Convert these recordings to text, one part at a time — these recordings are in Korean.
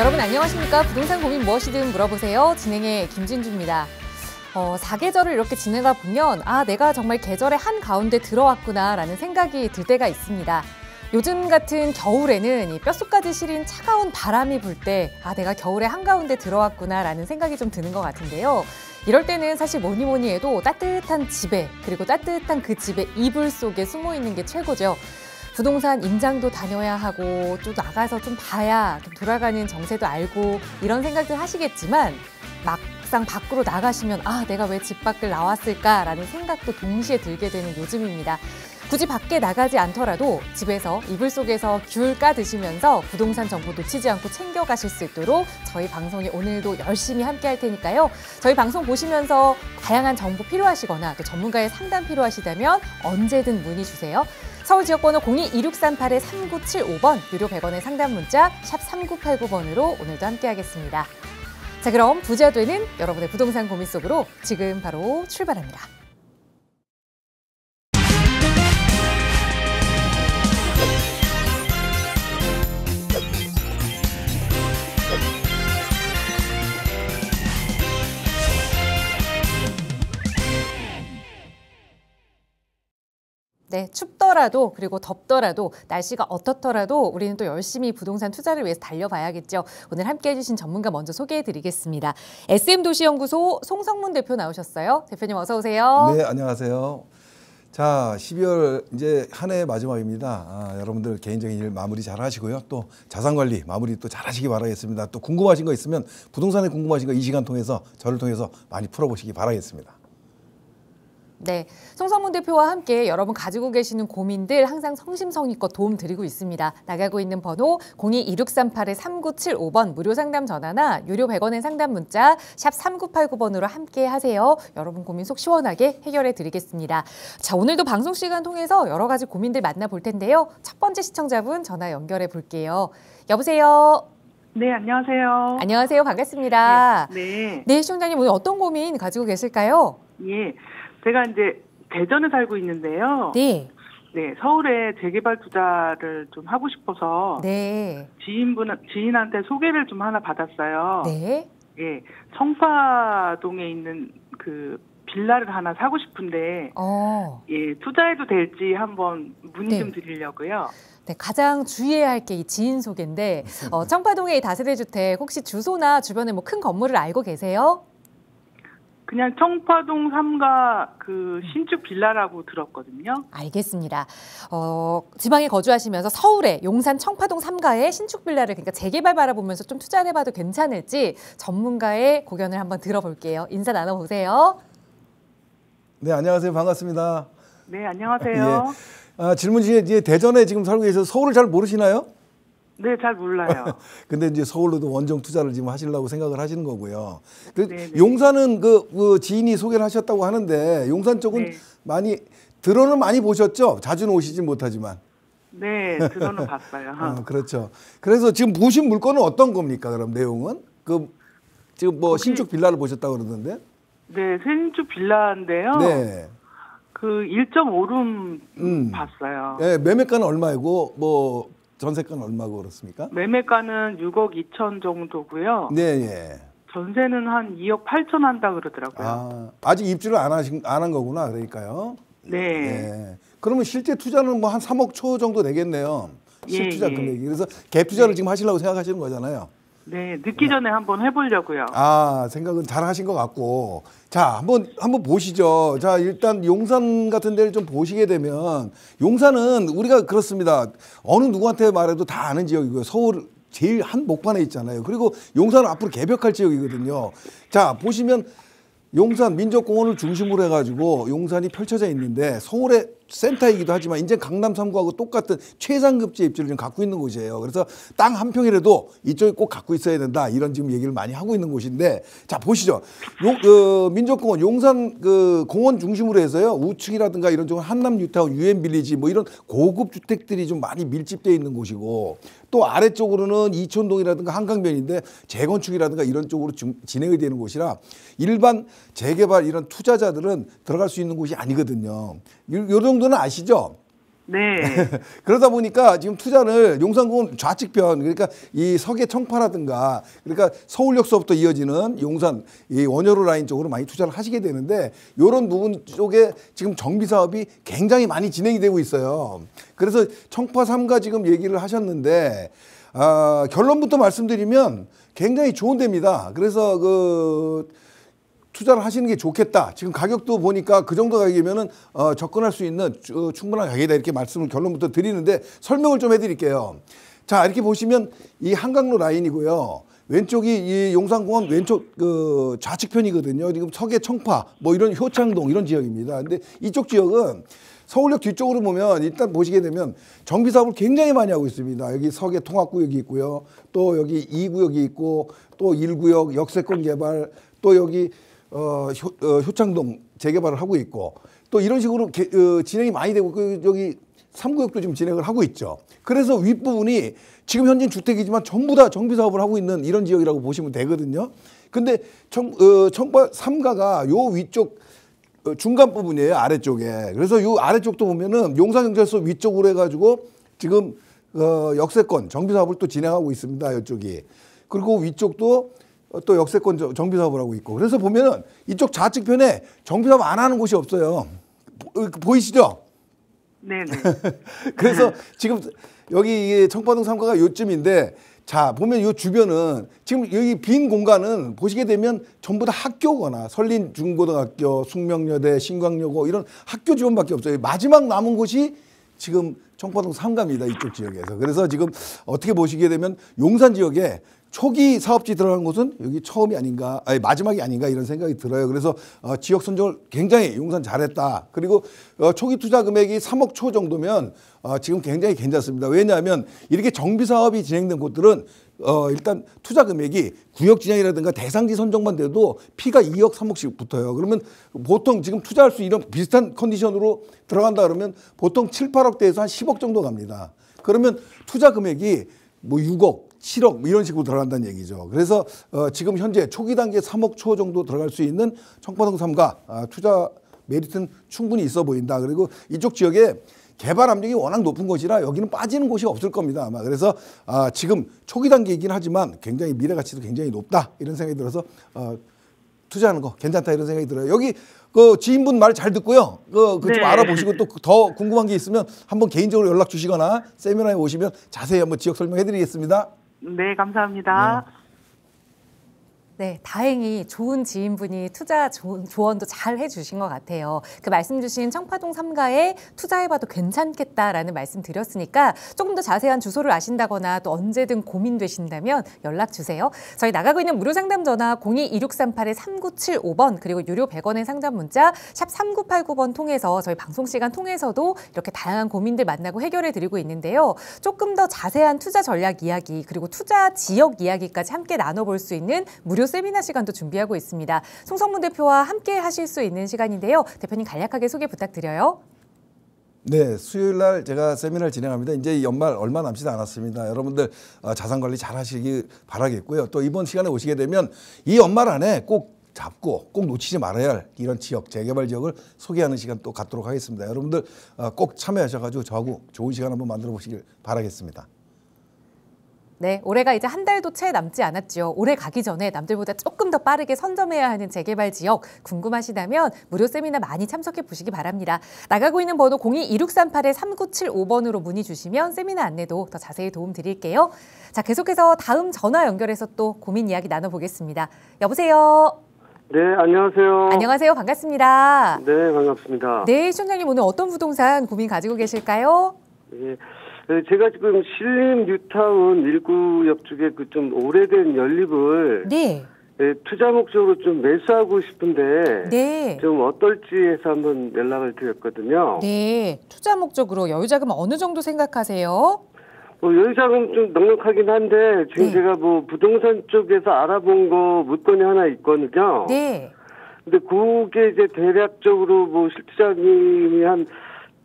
여러분 안녕하십니까? 부동산 고민 무엇이든 물어보세요. 진행의 김진주입니다. 사계절을 이렇게 지내다 보면 내가 정말 계절의 한가운데 들어왔구나라는 생각이 들 때가 있습니다. 요즘 같은 겨울에는 이 뼛속까지 시린 차가운 바람이 불 때 내가 겨울의 한가운데 들어왔구나라는 생각이 좀 드는 것 같은데요. 이럴 때는 사실 뭐니 해도 따뜻한 집에, 그리고 따뜻한 그 집의 이불 속에 숨어 있는 게 최고죠. 부동산 임장도 다녀야 하고 또 나가서 좀 봐야 좀 돌아가는 정세도 알고 이런 생각들 하시겠지만 막상 밖으로 나가시면 내가 왜 집 밖을 나왔을까라는 생각도 동시에 들게 되는 요즘입니다. 굳이 밖에 나가지 않더라도 집에서 이불 속에서 귤 까드시면서 부동산 정보 놓치지 않고 챙겨가실 수 있도록 저희 방송에 오늘도 열심히 함께 할 테니까요. 저희 방송 보시면서 다양한 정보 필요하시거나 또 전문가의 상담 필요하시다면 언제든 문의 주세요. 서울 지역번호 02-2638-3975번, 유료 100원의 상담 문자 샵 3989번으로 오늘도 함께하겠습니다. 자, 그럼 부자 되는 여러분의 부동산 고민 속으로 지금 바로 출발합니다. 네, 춥더라도 그리고 덥더라도 날씨가 어떻더라도 우리는 또 열심히 부동산 투자를 위해서 달려봐야겠죠. 오늘 함께해 주신 전문가 먼저 소개해드리겠습니다. SM도시연구소 송성문 대표 나오셨어요. 대표님 어서 오세요. 네, 안녕하세요. 자, 12월 이제 한 해 마지막입니다. 여러분들 개인적인 일 마무리 잘 하시고요. 또 자산관리 마무리 또 잘 하시기 바라겠습니다. 또 궁금하신 거 있으면 부동산에 궁금하신 거 이 시간 통해서 저를 통해서 많이 풀어보시기 바라겠습니다. 네, 송성문 대표와 함께 여러분 가지고 계시는 고민들 항상 성심성의껏 도움 드리고 있습니다. 나가고 있는 번호 02-2638-3975번 무료 상담 전화나 유료 100원의 상담 문자 샵 3989번으로 함께 하세요. 여러분 고민 속 시원하게 해결해 드리겠습니다. 자, 오늘도 방송 시간 통해서 여러 가지 고민들 만나볼 텐데요. 첫 번째 시청자분 전화 연결해 볼게요. 여보세요. 네, 안녕하세요. 안녕하세요. 반갑습니다. 네. 네, 시청자님 오늘 어떤 고민 가지고 계실까요? 예. 제가 이제 대전에 살고 있는데요. 네. 네, 서울에 재개발 투자를 좀 하고 싶어서 네. 지인한테 소개를 좀 하나 받았어요. 네. 예. 청파동에 있는 그 빌라를 하나 사고 싶은데 예, 투자해도 될지 한번 문의 좀 드리려고요. 네, 가장 주의해야 할 게 이 지인 소개인데 청파동의 이 다세대 주택 혹시 주소나 주변에 뭐 큰 건물을 알고 계세요? 그냥 청파동 3가 그 신축 빌라라고 들었거든요. 알겠습니다. 지방에 거주하시면서 서울에 용산 청파동 3가의 신축 빌라를 그러니까 재개발 바라보면서 좀 투자를 해봐도 괜찮을지 전문가의 고견을 한번 들어볼게요. 인사 나눠보세요. 네, 안녕하세요. 반갑습니다. 네, 안녕하세요. 예. 질문 중에 이제 대전에 지금 살고 계셔서 서울을 잘 모르시나요? 네, 잘 몰라요. 근데 이제 서울로도 원정 투자를 지금 하시려고 생각을 하시는 거고요. 네네. 용산은 그 지인이 소개를 하셨다고 하는데 용산 쪽은 들어는 많이 보셨죠? 자주는 오시지 못하지만. 네, 들어는 봤어요. 그렇죠. 그래서 지금 보신 물건은 어떤 겁니까? 그럼 내용은? 지금 뭐 신축 빌라를 보셨다고 그러던데? 네, 신축 빌라인데요. 네. 그 1.5룸 봤어요. 네, 매매가는 얼마이고 뭐 전세가는 얼마고 그렇습니까? 매매가는 6억 2천 정도고요. 네, 예. 전세는 한 2억 8천 한다 그러더라고요. 아직 입주를 안 한 거구나. 그러니까요. 네. 예. 그러면 실제 투자는 뭐 한 3억 초 정도 되겠네요. 실투자 금액이. 그래서 갭 투자를 지금 하시려고 생각하시는 거잖아요. 네, 늦기 전에 한번 해보려고요. 생각은 잘 하신 것 같고. 자, 한번 보시죠. 자, 일단 용산 같은 데를 좀 보시게 되면 용산은 우리가 그렇습니다. 어느 누구한테 말해도 다 아는 지역이고요. 서울 제일 한복판에 있잖아요. 그리고 용산은 앞으로 개벽할 지역이거든요. 자, 보시면 용산 민족공원을 중심으로 해가지고 용산이 펼쳐져 있는데 서울의 센터이기도 하지만 이제 강남 3구하고 똑같은 최상급지의 입지를 좀 갖고 있는 곳이에요. 그래서 땅 한 평이라도 이쪽에 꼭 갖고 있어야 된다. 이런 지금 얘기를 많이 하고 있는 곳인데, 자 보시죠. 민족공원 용산 그 공원 중심으로 해서요. 우측이라든가 이런 쪽은 한남 뉴타운, 유엔빌리지 뭐 이런 고급 주택들이 좀 많이 밀집되어 있는 곳이고, 또 아래쪽으로는 이촌동이라든가 한강변인데 재건축이라든가 이런 쪽으로 진행이 되는 곳이라 일반 재개발 이런 투자자들은 들어갈 수 있는 곳이 아니거든요. 요 정도는 아시죠? 네. 그러다 보니까 지금 투자를 용산공원 좌측편, 그러니까 이 서계 청파라든가, 그러니까 서울역서부터 이어지는 용산 이 원효로 라인 쪽으로 많이 투자를 하시게 되는데, 이런 부분 쪽에 지금 정비 사업이 굉장히 많이 진행이 되고 있어요. 그래서 청파 3가 지금 얘기를 하셨는데, 결론부터 말씀드리면 굉장히 좋은 데입니다. 그래서 투자를 하시는 게 좋겠다. 지금 가격도 보니까 그 정도 가격이면은 접근할 수 있는 충분한 가격이다. 이렇게 말씀을 결론부터 드리는데, 설명을 좀 해드릴게요. 자, 이렇게 보시면 이 한강로 라인이고요. 왼쪽이 이 용산공원 왼쪽 좌측편이거든요. 지금 서계 청파, 뭐 이런 효창동 이런 지역입니다. 근데 이쪽 지역은 서울역 뒤쪽으로 보면 일단 보시게 되면 정비 사업을 굉장히 많이 하고 있습니다. 여기 서계 통합구역이 있고요. 또 여기 2구역이 있고, 또 1구역 역세권 개발, 또 여기 효창동 재개발을 하고 있고, 또 이런 식으로 진행이 많이 되고, 여기 3구역도 지금 진행을 하고 있죠. 그래서 윗부분이 지금 현재 주택이지만 전부 다 정비 사업을 하고 있는 이런 지역이라고 보시면 되거든요. 근데 청파 3가가 요 위쪽 중간 부분이에요, 아래쪽에. 그래서 요 아래쪽도 보면은 용산경찰서 위쪽으로 해가지고 지금 역세권 정비 사업을 또 진행하고 있습니다, 이쪽이. 그리고 위쪽도 또 역세권 정비 사업을 하고 있고. 그래서 보면은 이쪽 좌측편에 정비 사업 안 하는 곳이 없어요. 보이시죠? 네네. 그래서 지금 여기 청파동 3가가 요쯤인데, 자, 보면 이 주변은 지금 여기 빈 공간은 보시게 되면 전부 다 학교거나 설린중고등학교, 숙명여대, 신광여고 이런 학교 지원밖에 없어요. 마지막 남은 곳이 지금 청파동 3가입니다. 이쪽 지역에서. 그래서 지금 어떻게 보시게 되면 용산 지역에 초기 사업지 들어간 곳은 여기 처음이 아닌가, 아니 마지막이 아닌가 이런 생각이 들어요. 그래서 지역 선정을 굉장히 용산 잘했다. 그리고 초기 투자 금액이 3억 초 정도면 지금 굉장히 괜찮습니다. 왜냐하면 이렇게 정비 사업이 진행된 곳들은 일단 투자 금액이 구역 진영이라든가 대상지 선정만 돼도 피가 2억 3억씩 붙어요. 그러면 보통 지금 투자할 수 이런 비슷한 컨디션으로 들어간다 그러면 보통 7, 8억대에서 한 10억 정도 갑니다. 그러면 투자 금액이 뭐 6억, 7억 뭐 이런 식으로 들어간다는 얘기죠. 그래서 지금 현재 초기 단계 3억 초 정도 들어갈 수 있는 청파동 3가 투자 메리트는 충분히 있어 보인다. 그리고 이쪽 지역에 개발 압력이 워낙 높은 곳이라 여기는 빠지는 곳이 없을 겁니다, 아마. 그래서 지금 초기 단계이긴 하지만 굉장히 미래 가치도 굉장히 높다 이런 생각이 들어서 투자하는 거 괜찮다 이런 생각이 들어요. 여기 지인분 말 잘 듣고요. 좀 알아보시고 또 더 궁금한 게 있으면 한번 개인적으로 연락 주시거나 세미나에 오시면 자세히 한번 지역 설명해 드리겠습니다. 네, 감사합니다. 네, 다행히 좋은 지인분이 투자 조언도 잘 해주신 것 같아요. 그 말씀 주신 청파동 3가에 투자해봐도 괜찮겠다라는 말씀 드렸으니까 조금 더 자세한 주소를 아신다거나 또 언제든 고민되신다면 연락 주세요. 저희 나가고 있는 무료 상담 전화 02-2638-3975번 그리고 유료 100원의 상담 문자 샵 3989번 통해서 저희 방송 시간 통해서도 이렇게 다양한 고민들 만나고 해결해 드리고 있는데요. 조금 더 자세한 투자 전략 이야기 그리고 투자 지역 이야기까지 함께 나눠볼 수 있는 무료 세미나 시간도 준비하고 있습니다. 송성문 대표와 함께 하실 수 있는 시간인데요. 대표님 간략하게 소개 부탁드려요. 네, 수요일 날 제가 세미나를 진행합니다. 이제 연말 얼마 남지 않았습니다. 여러분들 자산 관리 잘 하시길 바라겠고요. 또 이번 시간에 오시게 되면 이 연말 안에 꼭 잡고 꼭 놓치지 말아야 할 이런 지역, 재개발 지역을 소개하는 시간 또 갖도록 하겠습니다. 여러분들 꼭 참여하셔가지고 저하고 좋은 시간 한번 만들어 보시길 바라겠습니다. 네, 올해가 이제 한 달도 채 남지 않았죠. 올해 가기 전에 남들보다 조금 더 빠르게 선점해야 하는 재개발 지역 궁금하시다면 무료 세미나 많이 참석해 보시기 바랍니다. 나가고 있는 번호 02-2638-3975번으로 문의 주시면 세미나 안내도 더 자세히 도움 드릴게요. 자, 계속해서 다음 전화 연결해서 또 고민 이야기 나눠보겠습니다. 여보세요? 네, 안녕하세요. 안녕하세요. 반갑습니다. 네, 반갑습니다. 네, 시청자님 오늘 어떤 부동산 고민 가지고 계실까요? 예. 제가 지금 신림 뉴타운 1구역 쪽에 그 좀 오래된 연립을 네. 투자 목적으로 좀 매수하고 싶은데 네. 좀 어떨지 해서 한번 연락을 드렸거든요. 네. 투자 목적으로 여유자금 어느 정도 생각하세요? 여유자금 좀 넉넉하긴 한데 지금 네. 제가 부동산 쪽에서 알아본 거 물건이 하나 있거든요. 네. 근데 그게 이제 대략적으로 실투자금이 한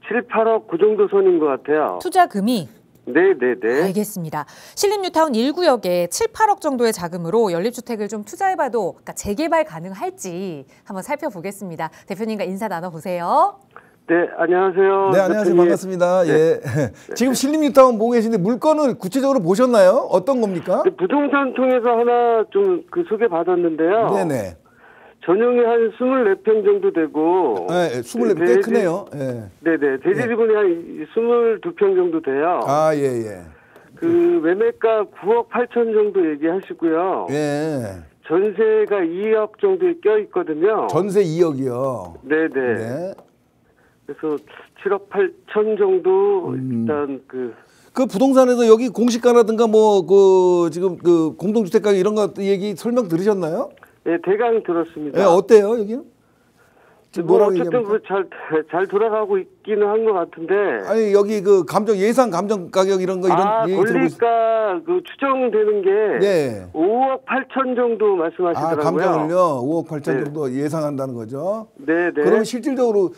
7, 8억 그 정도 선인 것 같아요. 투자금이? 네네네. 알겠습니다. 신림뉴타운 1구역에 7, 8억 정도의 자금으로 연립주택을 좀 투자해봐도 재개발 가능할지 한번 살펴보겠습니다. 대표님과 인사 나눠보세요. 네, 안녕하세요. 네, 안녕하세요. 반갑습니다. 네. 예. 지금 신림뉴타운 보고 계신데 물건을 구체적으로 보셨나요? 어떤 겁니까? 부동산 통해서 하나 좀 소개 받았는데요. 네네. 전용이 한 24평 정도 되고. 네, 24평 꽤 크네요. 예. 네네. 대지지분이 한 22평 정도 돼요. 아, 예, 예. 매매가 9억 8천 정도 얘기하시고요. 예. 전세가 2억 정도에 껴 있거든요. 전세 2억이요. 네네. 네. 그래서 7억 8천 정도 일단 그 부동산에서 여기 공시가라든가 지금 공동주택 가격 이런 거 얘기 설명 들으셨나요? 네, 대강 들었습니다. 예, 어때요, 여기는? 어쨌든 잘 돌아가고 있기는 한 것 같은데. 아니, 여기 예상 감정 가격 이런 얘기 권리가 추정되는 게 네. 5억 8천 정도 말씀하시더라고요. 감정을요? 5억 8천 네. 정도 예상한다는 거죠? 네, 네. 그러면 실질적으로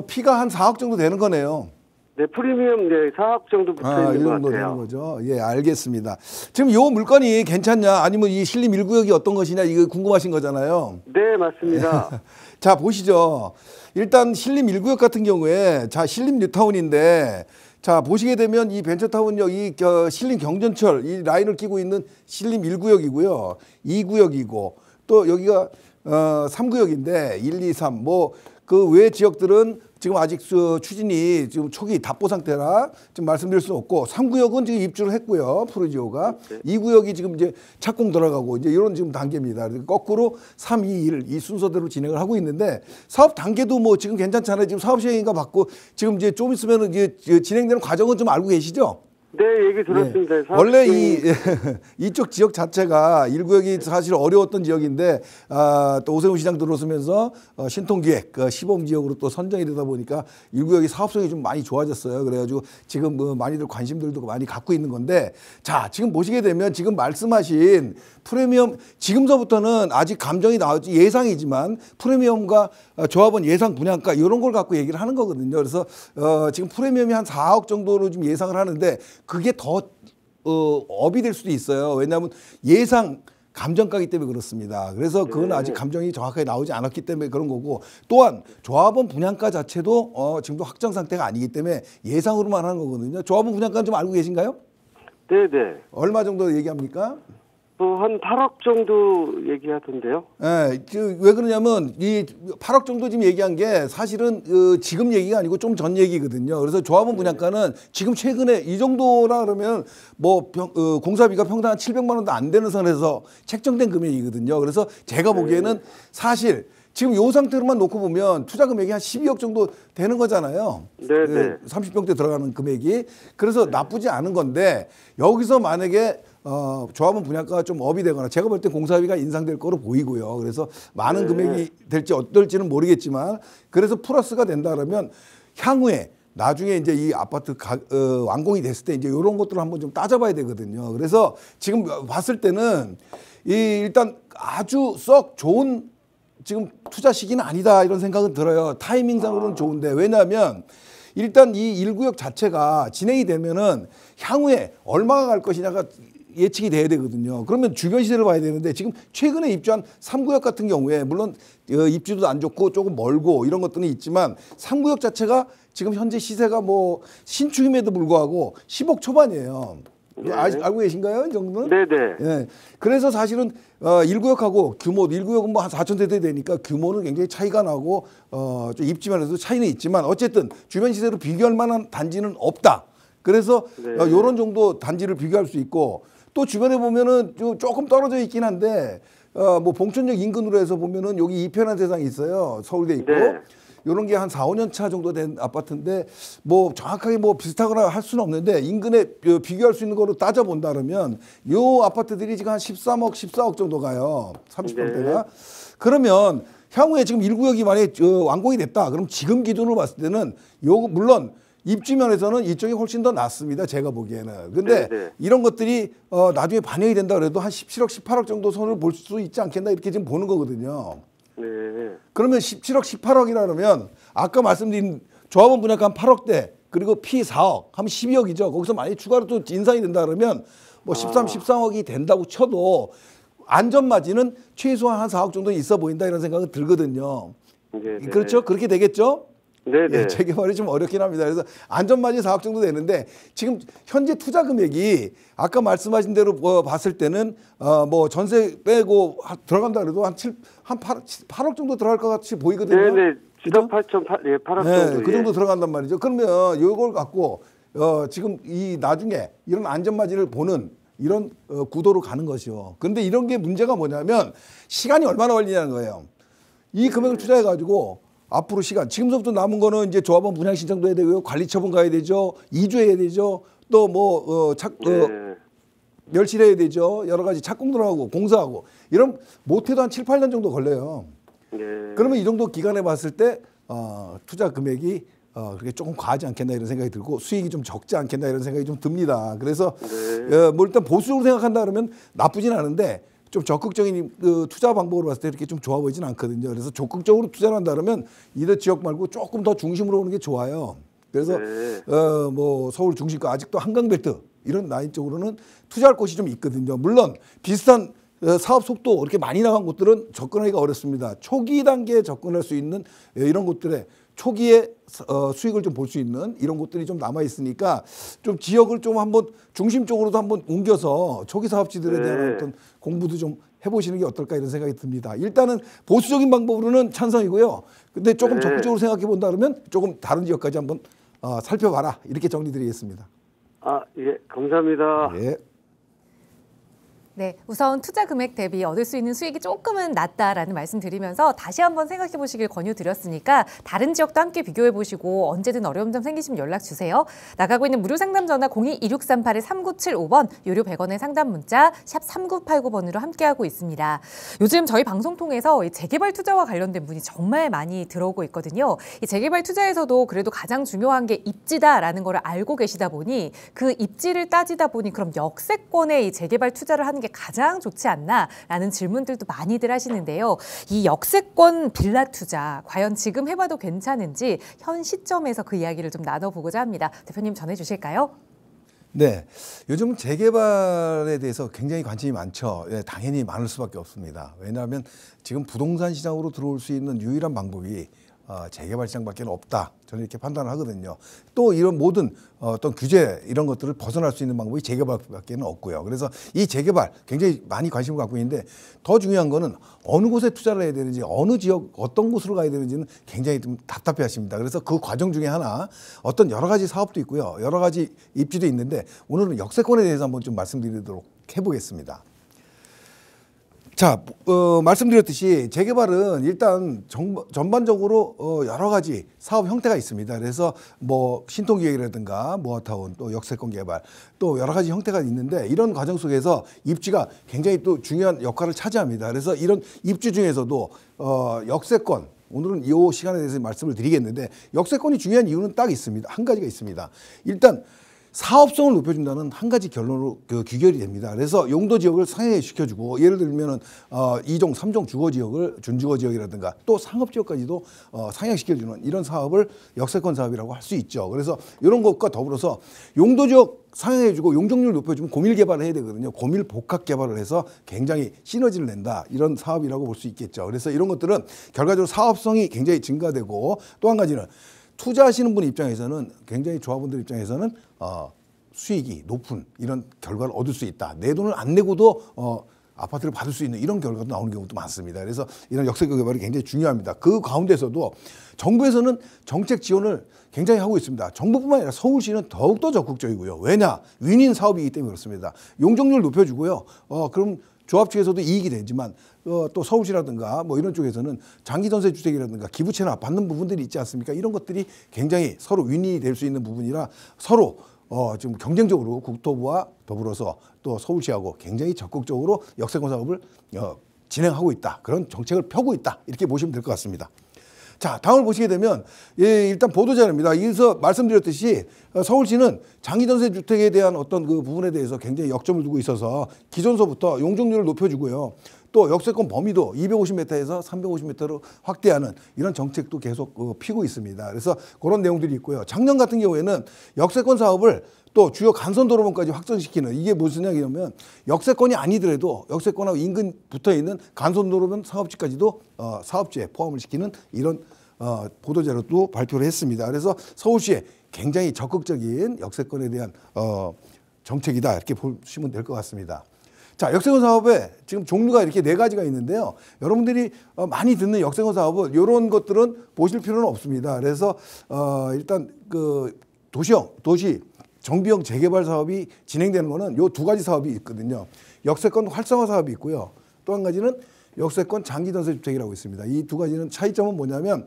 피가 한 4억 정도 되는 거네요. 네, 프리미엄 4억 정도 붙어 있는 것 정도 되는 같아요. 거죠. 예, 알겠습니다. 지금 요 물건이 괜찮냐, 아니면 이 신림 1구역이 어떤 것이냐, 이거 궁금하신 거잖아요. 네, 맞습니다. 자, 보시죠. 일단 신림 1구역 같은 경우에, 자, 신림 뉴타운인데, 자, 보시게 되면 이 벤처타운역, 신림 경전철, 이 라인을 끼고 있는 신림 1구역이고요. 2구역이고, 또 여기가 3구역인데, 1, 2, 3, 그 외 지역들은 지금 아직 추진이 지금 초기 답보 상태라 지금 말씀드릴 수 없고 3구역은 지금 입주를 했고요. 푸르지오가. 네. 2구역이 지금 이제 착공 들어가고 이제 이런 지금 단계입니다. 거꾸로 3, 2, 1 이 순서대로 진행을 하고 있는데 사업 단계도 지금 괜찮잖아요. 지금 사업 시행인가 받고 지금 이제 좀 있으면은 이제 진행되는 과정은 좀 알고 계시죠? 네, 얘기 들었습니다. 네. 원래 이쪽 지역 자체가 1구역이 사실 어려웠던 지역인데 또 오세훈 시장 들어서면서 신통기획 시범 지역으로 또 선정이 되다 보니까 1구역이 사업성이 좀 많이 좋아졌어요. 그래가지고 지금 많이들 관심들도 많이 갖고 있는 건데 자, 지금 보시게 되면 지금 말씀하신 프리미엄 지금서부터는 아직 감정이 나올지 예상이지만 프리미엄과 조합원 예상 분양가 이런 걸 갖고 얘기를 하는 거거든요. 그래서 지금 프리미엄이 한 4억 정도로 좀 예상을 하는데 그게 더 업이 될 수도 있어요. 왜냐하면 예상 감정가기 때문에 그렇습니다. 그래서 그건 아직 감정이 정확하게 나오지 않았기 때문에 그런 거고 또한 조합원 분양가 자체도 지금도 확정 상태가 아니기 때문에 예상으로만 하는 거거든요. 조합원 분양가는 좀 알고 계신가요? 네네. 얼마 정도 얘기합니까? 한 8억 정도 얘기하던데요. 네, 왜 그러냐면 이 8억 정도 지금 얘기한 게 사실은 지금 얘기가 아니고 좀 전 얘기거든요. 그래서 조합원 분양가는 지금 최근에 이 정도라 그러면 공사비가 평당 한 700만 원도 안 되는 선에서 책정된 금액이거든요. 그래서 제가 보기에는 사실 지금 이 상태로만 놓고 보면 투자 금액이 한 12억 정도 되는 거잖아요. 네네. 30평대 들어가는 금액이. 그래서 나쁘지 않은 건데 여기서 만약에 조합원 분양가가 좀 업이 되거나 제가 볼 때 공사비가 인상될 거로 보이고요. 그래서 많은 금액이 될지 어떨지는 모르겠지만 그래서 플러스가 된다 그러면 향후에 나중에 이제 이 아파트 완공이 됐을 때 이제 이런 것들을 한번 좀 따져봐야 되거든요. 그래서 지금 봤을 때는 일단 아주 썩 좋은 지금 투자 시기는 아니다 이런 생각은 들어요. 타이밍상으로는 좋은데 왜냐하면 일단 이 1구역 자체가 진행이 되면은 향후에 얼마가 갈 것이냐가 예측이 돼야 되거든요. 그러면 주변 시세를 봐야 되는데 지금 최근에 입주한 3구역 같은 경우에 물론 입지도 안 좋고 조금 멀고 이런 것들은 있지만 3구역 자체가 지금 현재 시세가 신축임에도 불구하고 10억 초반이에요. 네. 알고 계신가요? 이 정도는? 네네. 네. 그래서 사실은 1구역하고 규모, 1구역은 한 4,000세대 되니까 규모는 굉장히 차이가 나고 좀 입지면에도 차이는 있지만 어쨌든 주변 시세로 비교할 만한 단지는 없다. 그래서 이런 정도 단지를 비교할 수 있고 또 주변에 보면은 조금 떨어져 있긴 한데 봉천역 인근으로 해서 보면은 여기 이편한 세상이 있어요. 서울대 있고. 네. 이런 게 한 4, 5년 차 정도 된 아파트인데 정확하게 비슷하거나 할 수는 없는데 인근에 비교할 수 있는 거로 따져본다 그러면 요 아파트들이 지금 한 13억, 14억 정도 가요. 30평대가. 그러면 향후에 지금 1구역이 만약에 완공이 됐다. 그럼 지금 기준으로 봤을 때는 물론 입지면에서는 이쪽이 훨씬 더 낫습니다. 제가 보기에는. 근데 이런 것들이 나중에 반영이 된다 그래도 한 17억, 18억 정도 선을 볼 수 있지 않겠나 이렇게 지금 보는 거거든요. 네. 그러면 17억, 18억이라 그러면 아까 말씀드린 조합원 분양가 한 8억대 그리고 피 4억 하면 12억이죠. 거기서 만약에 추가로 또 인상이 된다 그러면 13, 13억이 된다고 쳐도 안전마진은 최소한 한 4억 정도 있어 보인다 이런 생각은 들거든요. 네. 그렇죠? 그렇게 되겠죠? 네네. 예, 재개발이 좀 어렵긴 합니다. 그래서 안전마진 4억 정도 되는데 지금 현재 투자 금액이 아까 말씀하신 대로 봤을 때는 뭐 전세 빼고 들어간다 그래도 한 8억 정도 들어갈 것 같이 보이거든요. 네네. 7억 8천, 예, 8억 네, 정도. 그 정도 예. 들어간단 말이죠. 그러면 이걸 갖고 지금 이 나중에 이런 안전마진을 보는 이런 구도로 가는 것이요. 그런데 이런 게 문제가 뭐냐면 시간이 얼마나 걸리냐는 거예요. 이 금액을 투자해가지고 앞으로 시간, 지금부터 남은 거는 이제 조합원 분양 신청도 해야 되고요. 관리처분 가야 되죠. 이주해야 되죠. 또 뭐, 멸실해야 되죠. 여러 가지 착공 들어가고 공사하고 이런 못해도 한 7, 8년 정도 걸려요. 네. 그러면 이 정도 기간에 봤을 때 투자 금액이 그렇게 조금 과하지 않겠나 이런 생각이 들고 수익이 좀 적지 않겠나 이런 생각이 좀 듭니다. 그래서 네. 뭐 일단 보수적으로 생각한다 그러면 나쁘진 않은데 좀 적극적인 그 투자 방법으로 봤을 때 이렇게 좀 좋아 보이진 않거든요. 그래서 적극적으로 투자를 한다 그러면 이런 지역 말고 조금 더 중심으로 오는 게 좋아요. 그래서 네. 뭐 서울 중심가 아직도 한강벨트 이런 라인 쪽으로는 투자할 곳이 좀 있거든요. 물론 비슷한 사업 속도 그렇게 많이 나간 곳들은 접근하기가 어렵습니다. 초기 단계에 접근할 수 있는 이런 곳들에 초기에 수익을 좀 볼 수 있는 이런 곳들이 좀 남아 있으니까 좀 지역을 좀 한번 중심 쪽으로도 한번 옮겨서 초기 사업지들에 대한 어떤 공부도 좀 해보시는 게 어떨까 이런 생각이 듭니다. 일단은 보수적인 방법으로는 찬성이고요. 근데 조금 적극적으로 생각해 본다 그러면 조금 다른 지역까지 한번 살펴봐라 이렇게 정리드리겠습니다. 아, 예, 감사합니다. 예. 네, 우선 투자 금액 대비 얻을 수 있는 수익이 조금은 낮다라는 말씀 드리면서 다시 한번 생각해 보시길 권유드렸으니까 다른 지역도 함께 비교해 보시고 언제든 어려운 점 생기시면 연락 주세요. 나가고 있는 무료 상담 전화 02-2638-3975번, 유료 100원의 상담 문자 샵 3989번으로 함께하고 있습니다. 요즘 저희 방송 통해서 이 재개발 투자와 관련된 문의 정말 많이 들어오고 있거든요. 이 재개발 투자에서도 그래도 가장 중요한 게 입지다라는 걸 알고 계시다 보니 그 입지를 따지다 보니 그럼 역세권에 이 재개발 투자를 하는 게 가장 좋지 않나라는 질문들도 많이들 하시는데요. 이 역세권 빌라 투자 과연 지금 해봐도 괜찮은지 현 시점에서 그 이야기를 좀 나눠보고자 합니다. 대표님 전해주실까요? 네, 요즘 재개발에 대해서 굉장히 관심이 많죠. 예, 당연히 많을 수밖에 없습니다. 왜냐하면 지금 부동산 시장으로 들어올 수 있는 유일한 방법이 재개발 시장밖에 없다. 저는 이렇게 판단을 하거든요. 또 이런 모든 어떤 규제 이런 것들을 벗어날 수 있는 방법이 재개발밖에 없고요. 그래서 이 재개발 굉장히 많이 관심을 갖고 있는데 더 중요한 거는 어느 곳에 투자를 해야 되는지 어느 지역 어떤 곳으로 가야 되는지는 굉장히 좀 답답해 하십니다. 그래서 그 과정 중에 하나 어떤 여러 가지 사업도 있고요. 여러 가지 입지도 있는데 오늘은 역세권에 대해서 한번 좀 말씀드리도록 해보겠습니다. 자, 말씀드렸듯이 재개발은 일단 전반적으로 여러 가지 사업 형태가 있습니다. 그래서 뭐 신통기획이라든가 모아타운 또 역세권 개발 또 여러 가지 형태가 있는데 이런 과정 속에서 입지가 굉장히 또 중요한 역할을 차지합니다. 그래서 이런 입지 중에서도 역세권 오늘은 이 시간에 대해서 말씀을 드리겠는데 역세권이 중요한 이유는 딱 있습니다. 한 가지가 있습니다. 일단 사업성을 높여준다는 한 가지 결론으로 귀결이 됩니다. 그래서 용도 지역을 상향시켜주고 예를 들면은 2종, 3종 주거 지역을 준주거 지역이라든가 또 상업 지역까지도 상향시켜주는 이런 사업을 역세권 사업이라고 할 수 있죠. 그래서 이런 것과 더불어서 용도 지역 상향해주고 용적률을 높여주면 고밀 개발을 해야 되거든요. 고밀 복합 개발을 해서 굉장히 시너지를 낸다. 이런 사업이라고 볼 수 있겠죠. 그래서 이런 것들은 결과적으로 사업성이 굉장히 증가되고 또 한 가지는 투자하시는 분 입장에서는 굉장히 조합원들 입장에서는 수익이 높은 이런 결과를 얻을 수 있다. 내 돈을 안 내고도 아파트를 받을 수 있는 이런 결과도 나오는 경우도 많습니다. 그래서 이런 역세권 개발이 굉장히 중요합니다. 그 가운데서도 정부에서는 정책 지원을 굉장히 하고 있습니다. 정부뿐만 아니라 서울시는 더욱더 적극적이고요. 왜냐? 윈윈 사업이기 때문에 그렇습니다. 용적률을 높여주고요. 그럼 조합 측에서도 이익이 되지만 또 서울시라든가 뭐 이런 쪽에서는 장기전세 주택이라든가 기부채나 받는 부분들이 있지 않습니까? 이런 것들이 굉장히 서로 윈윈이 될 수 있는 부분이라 서로 좀 경쟁적으로 국토부와 더불어서 또 서울시하고 굉장히 적극적으로 역세권 사업을 진행하고 있다. 그런 정책을 펴고 있다. 이렇게 보시면 될 것 같습니다. 자, 다음을 보시게 되면 일단 보도자료입니다. 여기서 말씀드렸듯이 서울시는 장기전세 주택에 대한 어떤 그 부분에 대해서 굉장히 역점을 두고 있어서 기존서부터 용적률을 높여주고요. 또 역세권 범위도 250m에서 350m로 확대하는 이런 정책도 계속 피고 있습니다. 그래서 그런 내용들이 있고요. 작년 같은 경우에는 역세권 사업을 또 주요 간선도로망까지 확장시키는 이게 무슨 이야기냐면 역세권이 아니더라도 역세권하고 인근 붙어있는 간선도로망 사업지까지도 사업지에 포함을 시키는 이런 보도자료도 발표를 했습니다. 그래서 서울시에 굉장히 적극적인 역세권에 대한 정책이다 이렇게 보시면 될 것 같습니다. 자, 역세권 사업에 지금 종류가 이렇게 4가지가 있는데요. 여러분들이 많이 듣는 역세권 사업은 이런 것들은 보실 필요는 없습니다. 그래서 일단 그 도시 정비형 재개발 사업이 진행되는 거는 요 2가지 사업이 있거든요. 역세권 활성화 사업이 있고요. 또 한 가지는 역세권 장기전세주택이라고 있습니다. 이 2가지는 차이점은 뭐냐면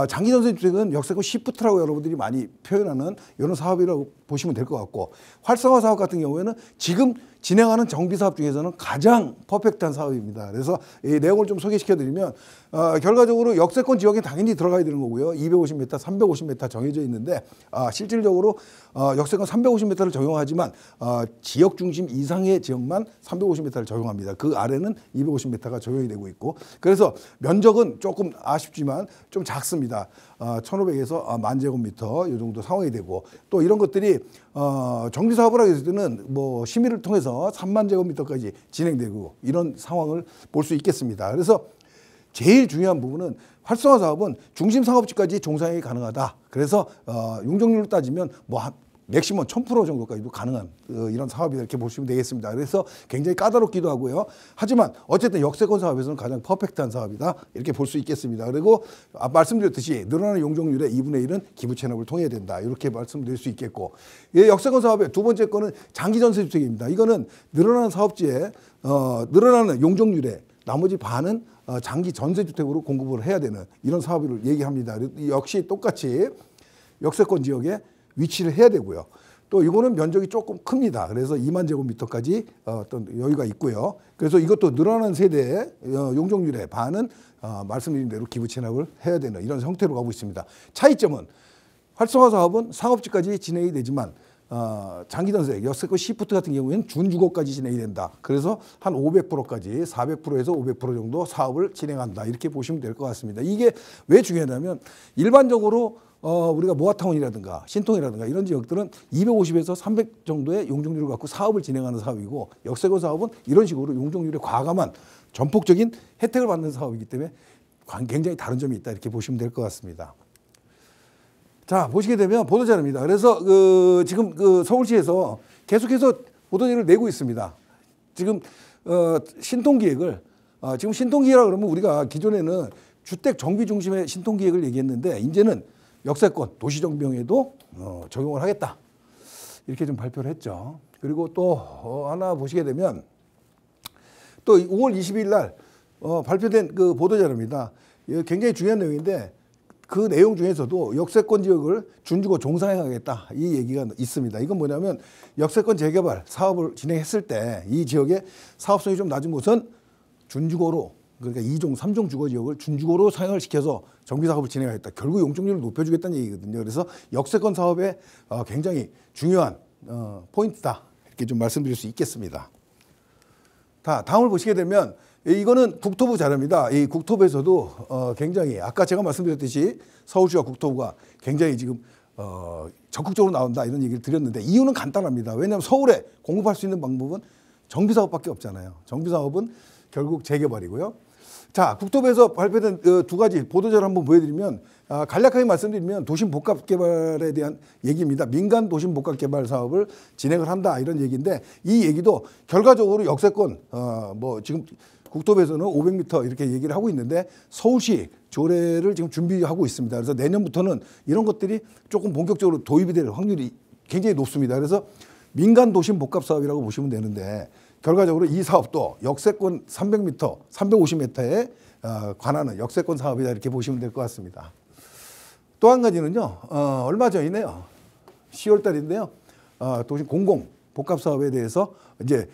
장기전세주택은 역세권 시프트라고 여러분들이 많이 표현하는 이런 사업이라고 보시면 될 것 같고, 활성화 사업 같은 경우에는 지금 진행하는 정비사업 중에서는 가장 퍼펙트한 사업입니다. 그래서 이 내용을 좀 소개시켜드리면 결과적으로 역세권 지역에 당연히 들어가야 되는 거고요. 250m, 350m 정해져 있는데 실질적으로 역세권 350m를 적용하지만 지역 중심 이상의 지역만 350m를 적용합니다. 그 아래는 250m가 적용이 되고 있고, 그래서 면적은 조금 아쉽지만 좀 작습니다. 1,500에서 10,000제곱미터 이 정도 상황이 되고, 또 이런 것들이 정비사업을 하게 될 때는 뭐 심의를 통해서 30,000제곱미터까지 진행되고 이런 상황을 볼 수 있겠습니다. 그래서 제일 중요한 부분은 활성화 사업은 중심 상업지까지 종상이 가능하다. 그래서 용적률로 따지면 뭐 맥시멈 1000% 정도까지도 가능한 이런 사업이다 이렇게 보시면 되겠습니다. 그래서 굉장히 까다롭기도 하고요. 하지만 어쨌든 역세권 사업에서는 가장 퍼펙트한 사업이다 이렇게 볼 수 있겠습니다. 그리고 말씀드렸듯이 늘어나는 용적률의 2분의 1은 기부 체납을 통해야 된다 이렇게 말씀드릴 수 있겠고, 역세권 사업의 2번째 거는 장기전세주택입니다. 이거는 늘어나는 사업지에 늘어나는 용적률의 나머지 반은 장기 전세주택으로 공급을 해야 되는 이런 사업을 얘기합니다. 역시 똑같이 역세권 지역에 위치를 해야 되고요. 또 이거는 면적이 조금 큽니다. 그래서 20,000제곱미터까지 어떤 여유가 있고요. 그래서 이것도 늘어나는 세대의 용적률의 반은 말씀드린 대로 기부 체납을 해야 되는 이런 형태로 가고 있습니다. 차이점은 활성화 사업은 상업지까지 진행이 되지만 장기전세, 역세권 시프트 같은 경우에는 준주거까지 진행이 된다. 그래서 한 500%까지 400%에서 500% 정도 사업을 진행한다. 이렇게 보시면 될 것 같습니다. 이게 왜 중요하냐면 일반적으로 우리가 모아타운이라든가 신통이라든가 이런 지역들은 250에서 300 정도의 용적률을 갖고 사업을 진행하는 사업이고, 역세권 사업은 이런 식으로 용적률에 과감한 전폭적인 혜택을 받는 사업이기 때문에 굉장히 다른 점이 있다 이렇게 보시면 될 것 같습니다. 자, 보시게 되면 보도자료입니다. 그래서 지금 서울시에서 계속해서 보도자료를 내고 있습니다. 지금 신통기획을 지금 신통기획이라 그러면 우리가 기존에는 주택 정비 중심의 신통기획을 얘기했는데 이제는 역세권 도시정비형에도 적용을 하겠다 이렇게 좀 발표를 했죠. 그리고 또 하나 보시게 되면 또 5월 20일 날 발표된 그 보도자료입니다. 굉장히 중요한 내용인데 그 내용 중에서도 역세권 지역을 준주거 종상화하겠다 이 얘기가 있습니다. 이건 뭐냐면 역세권 재개발 사업을 진행했을 때 이 지역의 사업성이 좀 낮은 곳은 준주거로, 그러니까 2종, 3종 주거 지역을 준주거로 사용을 시켜서 정비 사업을 진행하겠다. 결국 용적률을 높여주겠다는 얘기거든요. 그래서 역세권 사업의 굉장히 중요한 포인트다 이렇게 좀 말씀드릴 수 있겠습니다. 다음을 보시게 되면 이거는 국토부 자료입니다. 이 국토부에서도 굉장히 아까 제가 말씀드렸듯이 서울시와 국토부가 굉장히 지금 적극적으로 나온다 이런 얘기를 드렸는데 이유는 간단합니다. 왜냐하면 서울에 공급할 수 있는 방법은 정비사업밖에 없잖아요. 정비사업은 결국 재개발이고요. 자, 국토부에서 발표된 2가지 보도자료 한번 보여드리면 간략하게 말씀드리면 도심 복합 개발에 대한 얘기입니다. 민간 도심 복합 개발 사업을 진행을 한다 이런 얘기인데, 이 얘기도 결과적으로 역세권 뭐 지금 국토부에서는 500m 이렇게 얘기를 하고 있는데 서울시 조례를 지금 준비하고 있습니다. 그래서 내년부터는 이런 것들이 조금 본격적으로 도입이 될 확률이 굉장히 높습니다. 그래서 민간 도심 복합 사업이라고 보시면 되는데 결과적으로 이 사업도 역세권 300m, 350m에 관하는 역세권 사업이다 이렇게 보시면 될 것 같습니다. 또 한 가지는요, 얼마 전이네요. 10월 달인데요. 도심 공공 복합 사업에 대해서 이제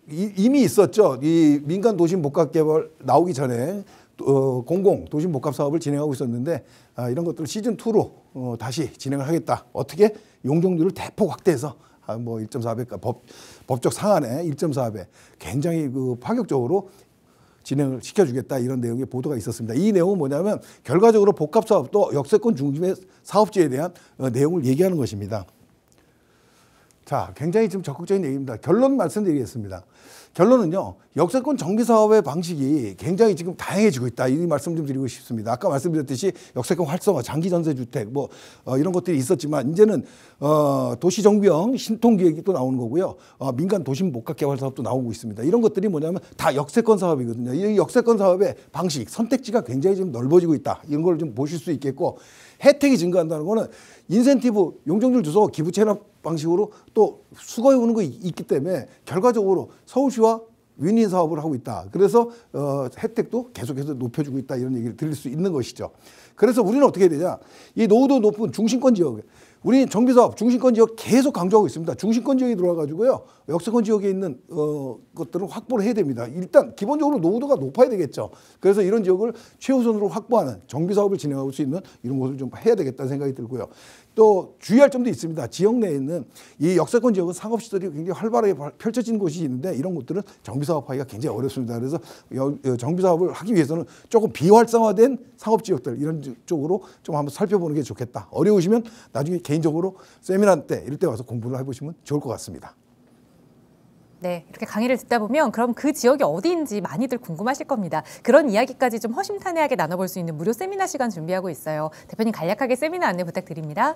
이미 있었죠. 이 민간 도심 복합 개발 나오기 전에 공공 도심 복합 사업을 진행하고 있었는데 이런 것들을 시즌 2로 다시 진행을 하겠다. 어떻게 용적률을 대폭 확대해서 뭐 1.4배 법적 상한에 1.4배 굉장히 파격적으로 진행을 시켜주겠다 이런 내용의 보도가 있었습니다. 이 내용은 뭐냐면 결과적으로 복합 사업도 역세권 중심의 사업지에 대한 내용을 얘기하는 것입니다. 자, 굉장히 지금 적극적인 얘기입니다. 결론 말씀드리겠습니다. 결론은요, 역세권 정비사업의 방식이 굉장히 지금 다양해지고 있다. 이 말씀 좀 드리고 싶습니다. 아까 말씀드렸듯이 역세권 활성화, 장기전세주택 이런 것들이 있었지만 이제는 도시정비형 신통기획이 또 나오는 거고요. 민간 도심 목각개발 사업도 나오고 있습니다. 이런 것들이 뭐냐면 다 역세권 사업이거든요. 이 역세권 사업의 방식, 선택지가 굉장히 지금 넓어지고 있다. 이런 걸 좀 보실 수 있겠고, 혜택이 증가한다는 거는 인센티브, 용적률 주소, 기부 체납 방식으로 또 수거해 오는 거 있기 때문에 결과적으로 서울시와 윈윈 사업을 하고 있다. 그래서 혜택도 계속해서 높여주고 있다. 이런 얘기를 드릴 수 있는 것이죠. 그래서 우리는 어떻게 해야 되냐. 이 노후도 높은 중심권 지역, 우리 정비사업 중심권 지역 계속 강조하고 있습니다. 중심권 지역이 들어와가지고요. 역세권 지역에 있는 것들을 확보를 해야 됩니다. 일단 기본적으로 노후도가 높아야 되겠죠. 그래서 이런 지역을 최우선으로 확보하는 정비사업을 진행할 수 있는 이런 것을 좀 해야 되겠다는 생각이 들고요. 또 주의할 점도 있습니다. 지역 내에 있는 이 역세권 지역은 상업시설이 굉장히 활발하게 펼쳐진 곳이 있는데 이런 곳들은 정비사업하기가 굉장히 어렵습니다. 그래서 정비사업을 하기 위해서는 조금 비활성화된 상업지역들 이런 쪽으로 좀 한번 살펴보는 게 좋겠다. 어려우시면 나중에 개인적으로 세미나 때 이럴 때 와서 공부를 해보시면 좋을 것 같습니다. 네, 이렇게 강의를 듣다 보면 그럼 그 지역이 어디인지 많이들 궁금하실 겁니다. 그런 이야기까지 좀 허심탄회하게 나눠볼 수 있는 무료 세미나 시간 준비하고 있어요. 대표님 간략하게 세미나 안내 부탁드립니다.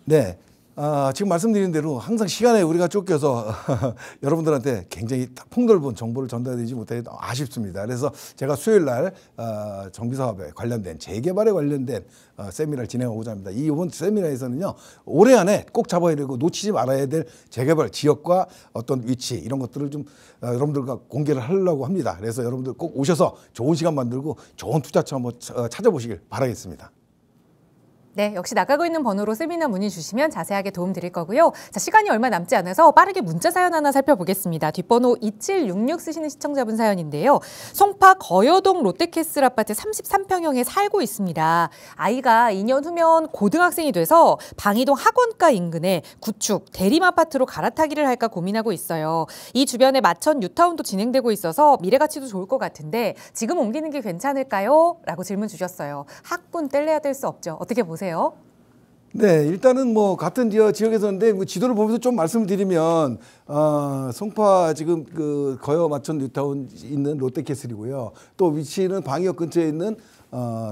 네. 지금 말씀드린 대로 항상 시간에 우리가 쫓겨서 여러분들한테 굉장히 폭넓은 정보를 전달되지 못해 아쉽습니다. 그래서 제가 수요일 날 정비사업에 관련된 재개발에 관련된 세미나를 진행하고자 합니다. 이번 세미나에서는요, 올해 안에 꼭 잡아야 되고 놓치지 말아야 될 재개발 지역과 어떤 위치 이런 것들을 좀 여러분들과 공개를 하려고 합니다. 그래서 여러분들 꼭 오셔서 좋은 시간 만들고 좋은 투자처 한번 찾아보시길 바라겠습니다. 네, 역시 나가고 있는 번호로 세미나 문의 주시면 자세하게 도움 드릴 거고요. 자, 시간이 얼마 남지 않아서 빠르게 문자 사연 하나 살펴보겠습니다. 뒷번호 2766 쓰시는 시청자분 사연인데요. 송파 거여동 롯데캐슬 아파트 33평형에 살고 있습니다. 아이가 2년 후면 고등학생이 돼서 방이동 학원가 인근에 구축, 대림 아파트로 갈아타기를 할까 고민하고 있어요. 이 주변에 마천 뉴타운도 진행되고 있어서 미래 가치도 좋을 것 같은데 지금 옮기는 게 괜찮을까요? 라고 질문 주셨어요. 학군 뗄래야 될 수 없죠. 어떻게 보세요? 네, 일단은 뭐 같은 지역에서인데 뭐 지도를 보면서 좀 말씀을 드리면 송파 지금 그 거여 마천 뉴타운 있는 롯데캐슬이고요. 또 위치는 방이역 근처에 있는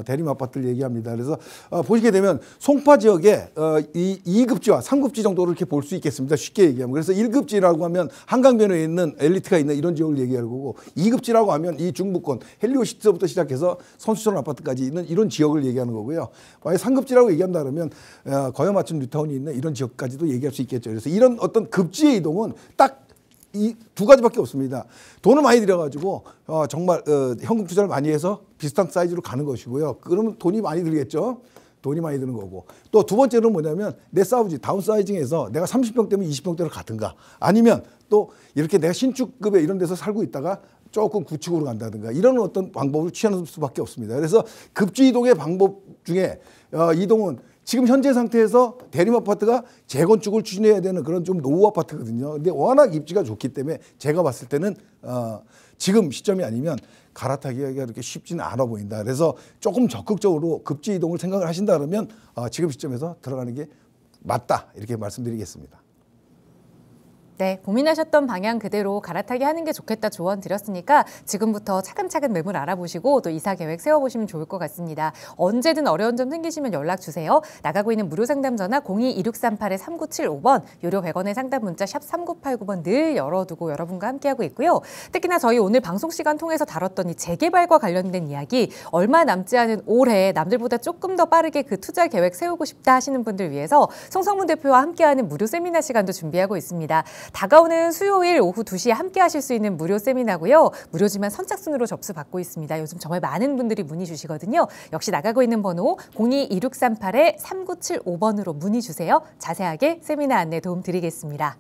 대림 아파트를 얘기합니다. 그래서 보시게 되면 송파 지역에 2급지와 3급지 정도를 이렇게 볼 수 있겠습니다. 쉽게 얘기하면. 그래서 1급지라고 하면 한강변에 있는 엘리트가 있는 이런 지역을 얘기하는 거고 2급지라고 하면 이 중부권 헬리오시티서부터 시작해서 선수촌 아파트까지 있는 이런 지역을 얘기하는 거고요. 만약 3급지라고 얘기한다 그러면 거여 마천 뉴타운이 있는 이런 지역까지도 얘기할 수 있겠죠. 그래서 이런 어떤 급지의 이동은 딱 이 두 가지밖에 없습니다. 돈을 많이 들여가지고 정말 현금 투자를 많이 해서 비슷한 사이즈로 가는 것이고요. 그러면 돈이 많이 들겠죠. 돈이 많이 드는 거고. 또 두 번째는 뭐냐면 내 사우지 다운사이징해서 내가 30평대면 20평대로 가든가 아니면 또 이렇게 내가 신축급에 이런 데서 살고 있다가 조금 구축으로 간다든가 이런 어떤 방법을 취하는 수밖에 없습니다. 그래서 급지 이동의 방법 중에 이동은 지금 현재 상태에서 대림 아파트가 재건축을 추진해야 되는 그런 좀 노후 아파트거든요. 근데 워낙 입지가 좋기 때문에 제가 봤을 때는 지금 시점이 아니면 갈아타기가 그렇게 쉽지는 않아 보인다. 그래서 조금 적극적으로 급지 이동을 생각을 하신다 그러면 지금 시점에서 들어가는 게 맞다. 이렇게 말씀드리겠습니다. 네, 고민하셨던 방향 그대로 갈아타기 하는 게 좋겠다 조언 드렸으니까 지금부터 차근차근 매물 알아보시고 또 이사 계획 세워보시면 좋을 것 같습니다. 언제든 어려운 점 생기시면 연락 주세요. 나가고 있는 무료 상담 전화 02-2638-3975번, 유료 100원의 상담 문자 샵 3989번 늘 열어두고 여러분과 함께하고 있고요. 특히나 저희 오늘 방송 시간 통해서 다뤘던 이 재개발과 관련된 이야기, 얼마 남지 않은 올해 남들보다 조금 더 빠르게 그 투자 계획 세우고 싶다 하시는 분들 위해서 송성문 대표와 함께하는 무료 세미나 시간도 준비하고 있습니다. 다가오는 수요일 오후 2시에 함께 하실 수 있는 무료 세미나고요. 무료지만 선착순으로 접수 받고 있습니다. 요즘 정말 많은 분들이 문의 주시거든요. 역시 나가고 있는 번호 02-2638-3975번으로 문의 주세요. 자세하게 세미나 안내 도움 드리겠습니다.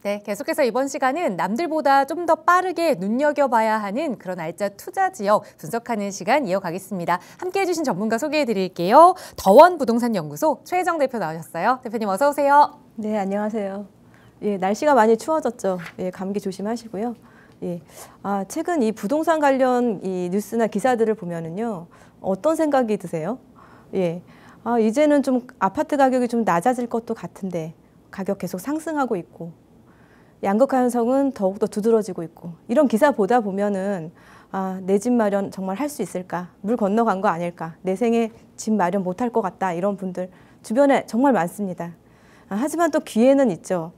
네, 계속해서 이번 시간은 남들보다 좀 더 빠르게 눈여겨봐야 하는 그런 알짜 투자 지역 분석하는 시간 이어가겠습니다. 함께해 주신 전문가 소개해 드릴게요. 더원 부동산 연구소 최혜정 대표 나오셨어요. 대표님 어서 오세요. 네, 안녕하세요. 예, 날씨가 많이 추워졌죠. 예, 감기 조심하시고요. 예, 최근 이 부동산 관련 이 뉴스나 기사들을 보면은요, 어떤 생각이 드세요? 예, 이제는 좀 아파트 가격이 좀 낮아질 것도 같은데 가격 계속 상승하고 있고. 양극 가능성은 더욱더 두드러지고 있고 이런 기사 보다 보면은 내 집 마련 정말 할 수 있을까? 물 건너간 거 아닐까? 내 생에 집 마련 못할 것 같다 이런 분들 주변에 정말 많습니다. 하지만 또 기회는 있죠.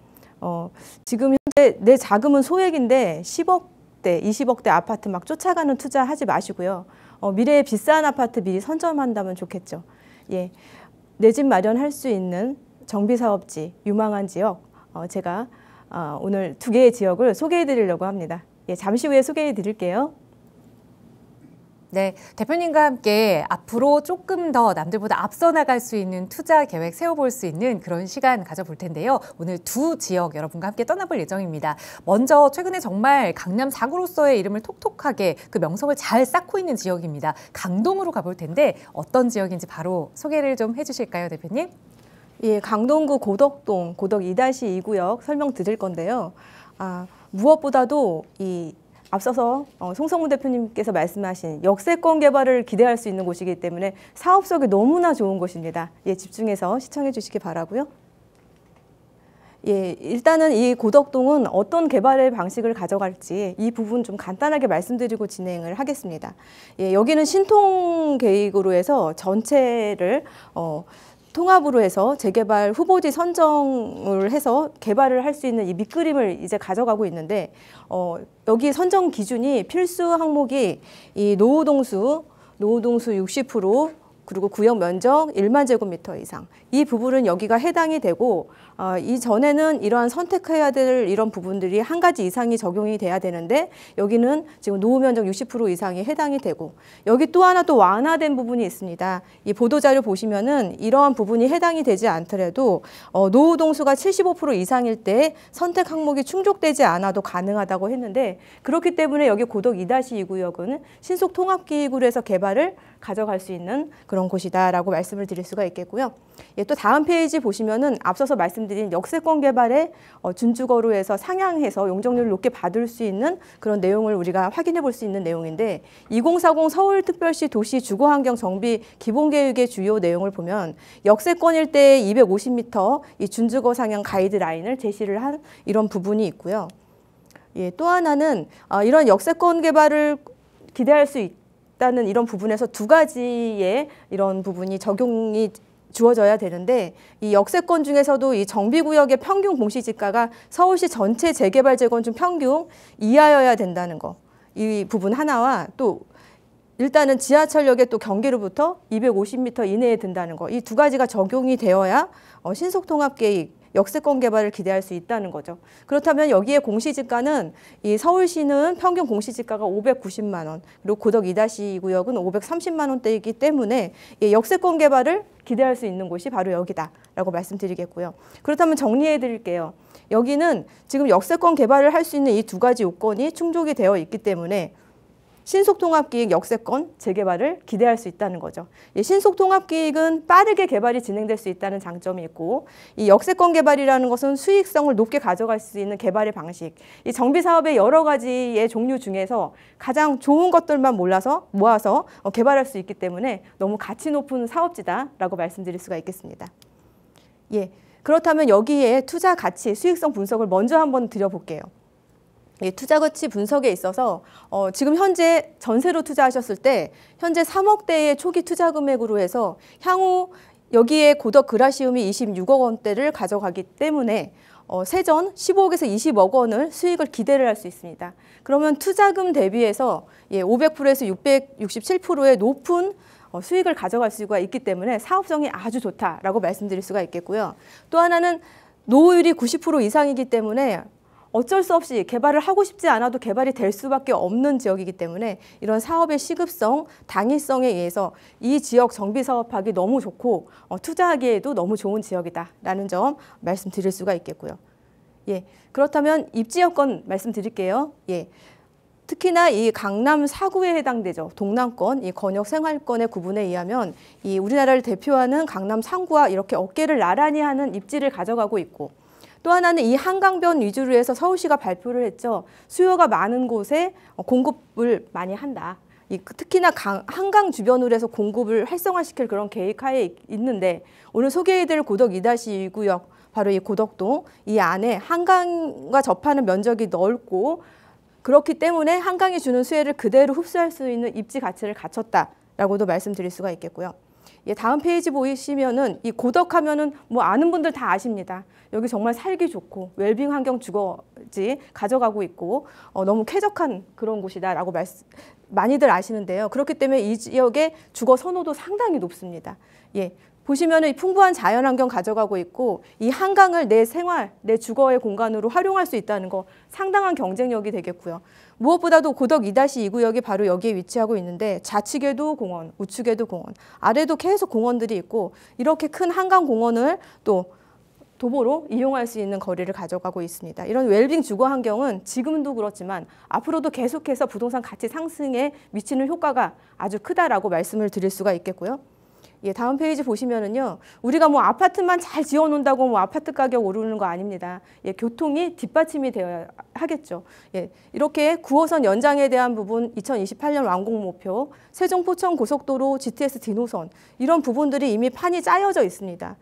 지금 현재 내 자금은 소액인데 10억대, 20억대 아파트 막 쫓아가는 투자하지 마시고요. 미래에 비싼 아파트 미리 선점한다면 좋겠죠. 예, 내 집 마련할 수 있는 정비사업지, 유망한 지역 제가 오늘 2개의 지역을 소개해 드리려고 합니다. 예, 잠시 후에 소개해 드릴게요. 네, 대표님과 함께 앞으로 조금 더 남들보다 앞서 나갈 수 있는 투자 계획 세워볼 수 있는 그런 시간 가져볼 텐데요. 오늘 2 지역 여러분과 함께 떠나볼 예정입니다. 먼저 최근에 정말 강남 4구로서의 이름을 톡톡하게 그 명성을 잘 쌓고 있는 지역입니다. 강동으로 가볼 텐데 어떤 지역인지 바로 소개를 좀 해주실까요, 대표님? 예, 강동구 고덕동, 고덕 2-2구역 설명드릴 건데요. 무엇보다도 앞서서 송성문 대표님께서 말씀하신 역세권 개발을 기대할 수 있는 곳이기 때문에 사업성이 너무나 좋은 곳입니다. 예, 집중해서 시청해 주시기 바라고요. 예, 일단은 이 고덕동은 어떤 개발의 방식을 가져갈지 이 부분 좀 간단하게 말씀드리고 진행을 하겠습니다. 예, 여기는 신통 계획으로 해서 전체를 통합으로 해서 재개발 후보지 선정을 해서 개발을 할 수 있는 이 밑그림을 이제 가져가고 있는데 여기 선정 기준이 필수 항목이 이 노후동수 60% 그리고 구역 면적 1만 제곱미터 이상 이 부분은 여기가 해당이 되고 이전에는 이러한 선택해야 될 이런 부분들이 한 가지 이상이 적용이 돼야 되는데 여기는 지금 노후 면적 60% 이상이 해당이 되고 여기 또 하나 또 완화된 부분이 있습니다. 이 보도자료 보시면은 이러한 부분이 해당이 되지 않더라도 노후 동수가 75% 이상일 때 선택 항목이 충족되지 않아도 가능하다고 했는데 그렇기 때문에 여기 고덕 2-2구역은 신속 통합기획으로 해서 개발을 가져갈 수 있는 그런 곳이다라고 말씀을 드릴 수가 있겠고요. 예, 또 다음 페이지 보시면은 앞서서 말씀드린 역세권 개발의 준주거로 해서 상향해서 용적률을 높게 받을 수 있는 그런 내용을 우리가 확인해 볼 수 있는 내용인데 2040 서울특별시 도시 주거환경 정비 기본계획의 주요 내용을 보면 역세권일 때 250m 이 준주거 상향 가이드라인을 제시를 한 이런 부분이 있고요. 예, 또 하나는 이런 역세권 개발을 기대할 수 있다는 이런 부분에서 2가지의 이런 부분이 적용이 주어져야 되는데 이 역세권 중에서도 이 정비구역의 평균 공시지가가 서울시 전체 재개발 재건축 평균 이하여야 된다는 거. 이 부분 하나와 또 일단은 지하철역에 또 경기로부터 250m 이내에 든다는 거. 이 2가지가 적용이 되어야 신속통합계획 역세권 개발을 기대할 수 있다는 거죠. 그렇다면 여기에 공시지가는 이 서울시는 평균 공시지가가 590만 원, 그리고 고덕 2-2구역은 530만 원대이기 때문에 역세권 개발을 기대할 수 있는 곳이 바로 여기다라고 말씀드리겠고요. 그렇다면 정리해 드릴게요. 여기는 지금 역세권 개발을 할 수 있는 이 2가지 요건이 충족이 되어 있기 때문에 신속통합기획 역세권 재개발을 기대할 수 있다는 거죠. 신속통합기획은 빠르게 개발이 진행될 수 있다는 장점이 있고 이 역세권 개발이라는 것은 수익성을 높게 가져갈 수 있는 개발의 방식. 이 정비사업의 여러 가지의 종류 중에서 가장 좋은 것들만 모아서 개발할 수 있기 때문에 너무 가치 높은 사업지다라고 말씀드릴 수가 있겠습니다. 예, 그렇다면 여기에 투자 가치, 수익성 분석을 먼저 한번 드려볼게요. 투자 가치 분석에 있어서 지금 현재 전세로 투자하셨을 때 현재 3억대의 초기 투자 금액으로 해서 향후 여기에 고덕 그라시움이 26억 원대를 가져가기 때문에 세전 15억에서 20억 원을 수익을 기대를 할 수 있습니다. 그러면 투자금 대비해서 500%에서 667%의 높은 수익을 가져갈 수가 있기 때문에 사업성이 아주 좋다라고 말씀드릴 수가 있겠고요. 또 하나는 노후율이 90% 이상이기 때문에 어쩔 수 없이 개발을 하고 싶지 않아도 개발이 될 수밖에 없는 지역이기 때문에 이런 사업의 시급성, 당위성에 의해서 이 지역 정비 사업하기 너무 좋고 투자하기에도 너무 좋은 지역이다라는 점 말씀드릴 수가 있겠고요. 예, 그렇다면 입지 여건 말씀드릴게요. 예. 특히나 이 강남 4구에 해당되죠. 동남권, 이 권역 생활권의 구분에 의하면 이 우리나라를 대표하는 강남 3구와 이렇게 어깨를 나란히 하는 입지를 가져가고 있고, 또 하나는 이 한강변 위주로 해서 서울시가 발표를 했죠. 수요가 많은 곳에 공급을 많이 한다. 특히나 한강 주변으로 해서 공급을 활성화시킬 그런 계획하에 있는데, 오늘 소개해드릴 고덕 2-2구역, 바로 이 고덕동, 이 안에 한강과 접하는 면적이 넓고, 그렇기 때문에 한강이 주는 수혜를 그대로 흡수할 수 있는 입지 가치를 갖췄다라고도 말씀드릴 수가 있겠고요. 예, 다음 페이지 보시면은 이 고덕하면은 뭐 아는 분들 다 아십니다. 여기 정말 살기 좋고 웰빙 환경 주거지 가져가고 있고 너무 쾌적한 그런 곳이다라고 많이들 아시는데요. 그렇기 때문에 이 지역의 주거 선호도 상당히 높습니다. 예. 보시면은 풍부한 자연환경 가져가고 있고, 이 한강을 내 생활, 내 주거의 공간으로 활용할 수 있다는 거 상당한 경쟁력이 되겠고요. 무엇보다도 고덕 2-2구역이 바로 여기에 위치하고 있는데, 좌측에도 공원, 우측에도 공원, 아래도 계속 공원들이 있고, 이렇게 큰 한강 공원을 또 도보로 이용할 수 있는 거리를 가져가고 있습니다. 이런 웰빙 주거 환경은 지금도 그렇지만 앞으로도 계속해서 부동산 가치 상승에 미치는 효과가 아주 크다라고 말씀을 드릴 수가 있겠고요. 예, 다음 페이지 보시면은요, 우리가 뭐 아파트만 잘 지어놓는다고 뭐 아파트 가격 오르는 거 아닙니다. 예, 교통이 뒷받침이 되어야 하겠죠. 예, 이렇게 9호선 연장에 대한 부분, 2028년 완공 목표, 세종 포천 고속도로 GTS D노선, 이런 부분들이 이미 판이 짜여져 있습니다.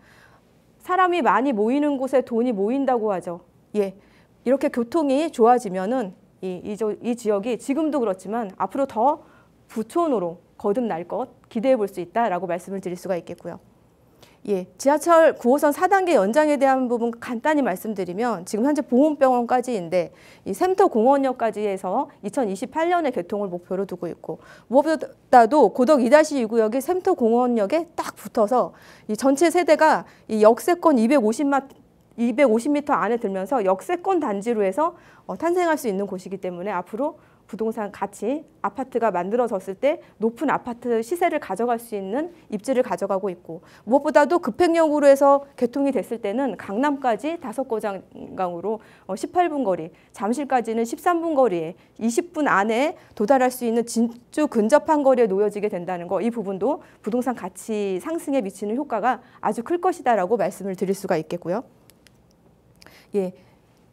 사람이 많이 모이는 곳에 돈이 모인다고 하죠. 예, 이렇게 교통이 좋아지면은 이 지역이 지금도 그렇지만 앞으로 더 부촌으로 거듭날 것 기대해 볼 수 있다라고 말씀을 드릴 수가 있겠고요. 예, 지하철 9호선 4단계 연장에 대한 부분 간단히 말씀드리면, 지금 현재 보훈병원까지인데 이 샘터공원역까지 해서 2028년에 개통을 목표로 두고 있고, 무엇보다도 고덕 2-2구역이 샘터공원역에 딱 붙어서 이 전체 세대가 이 역세권 250m 안에 들면서 역세권 단지로 해서 탄생할 수 있는 곳이기 때문에 앞으로 부동산 가치, 아파트가 만들어졌을 때 높은 아파트 시세를 가져갈 수 있는 입지를 가져가고 있고, 무엇보다도 급행역으로 해서 개통이 됐을 때는 강남까지 5거장강으로 18분 거리, 잠실까지는 13분 거리에 20분 안에 도달할 수 있는 진짜 근접한 거리에 놓여지게 된다는 거, 이 부분도 부동산 가치 상승에 미치는 효과가 아주 클 것이다라고 말씀을 드릴 수가 있겠고요. 예,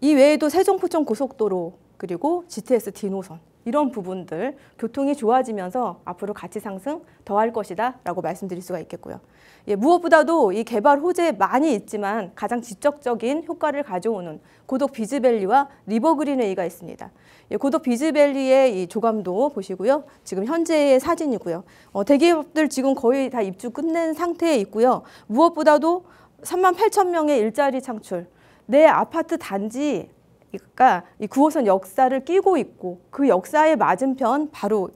이 외에도 세종 포천 고속도로, 그리고 GTS D노선, 이런 부분들 교통이 좋아지면서 앞으로 가치 상승 더할 것이다 라고 말씀드릴 수가 있겠고요. 예, 무엇보다도 이 개발 호재 많이 있지만 가장 직접적인 효과를 가져오는 고덕 비즈밸리와 리버그린웨이가 있습니다. 예, 고덕 비즈밸리의 이 조감도 보시고요. 지금 현재의 사진이고요. 대기업들 지금 거의 다 입주 끝낸 상태에 있고요. 무엇보다도 38,000명의 일자리 창출, 내 아파트 단지 이 9호선 역사를 끼고 있고, 그 역사의 맞은편 바로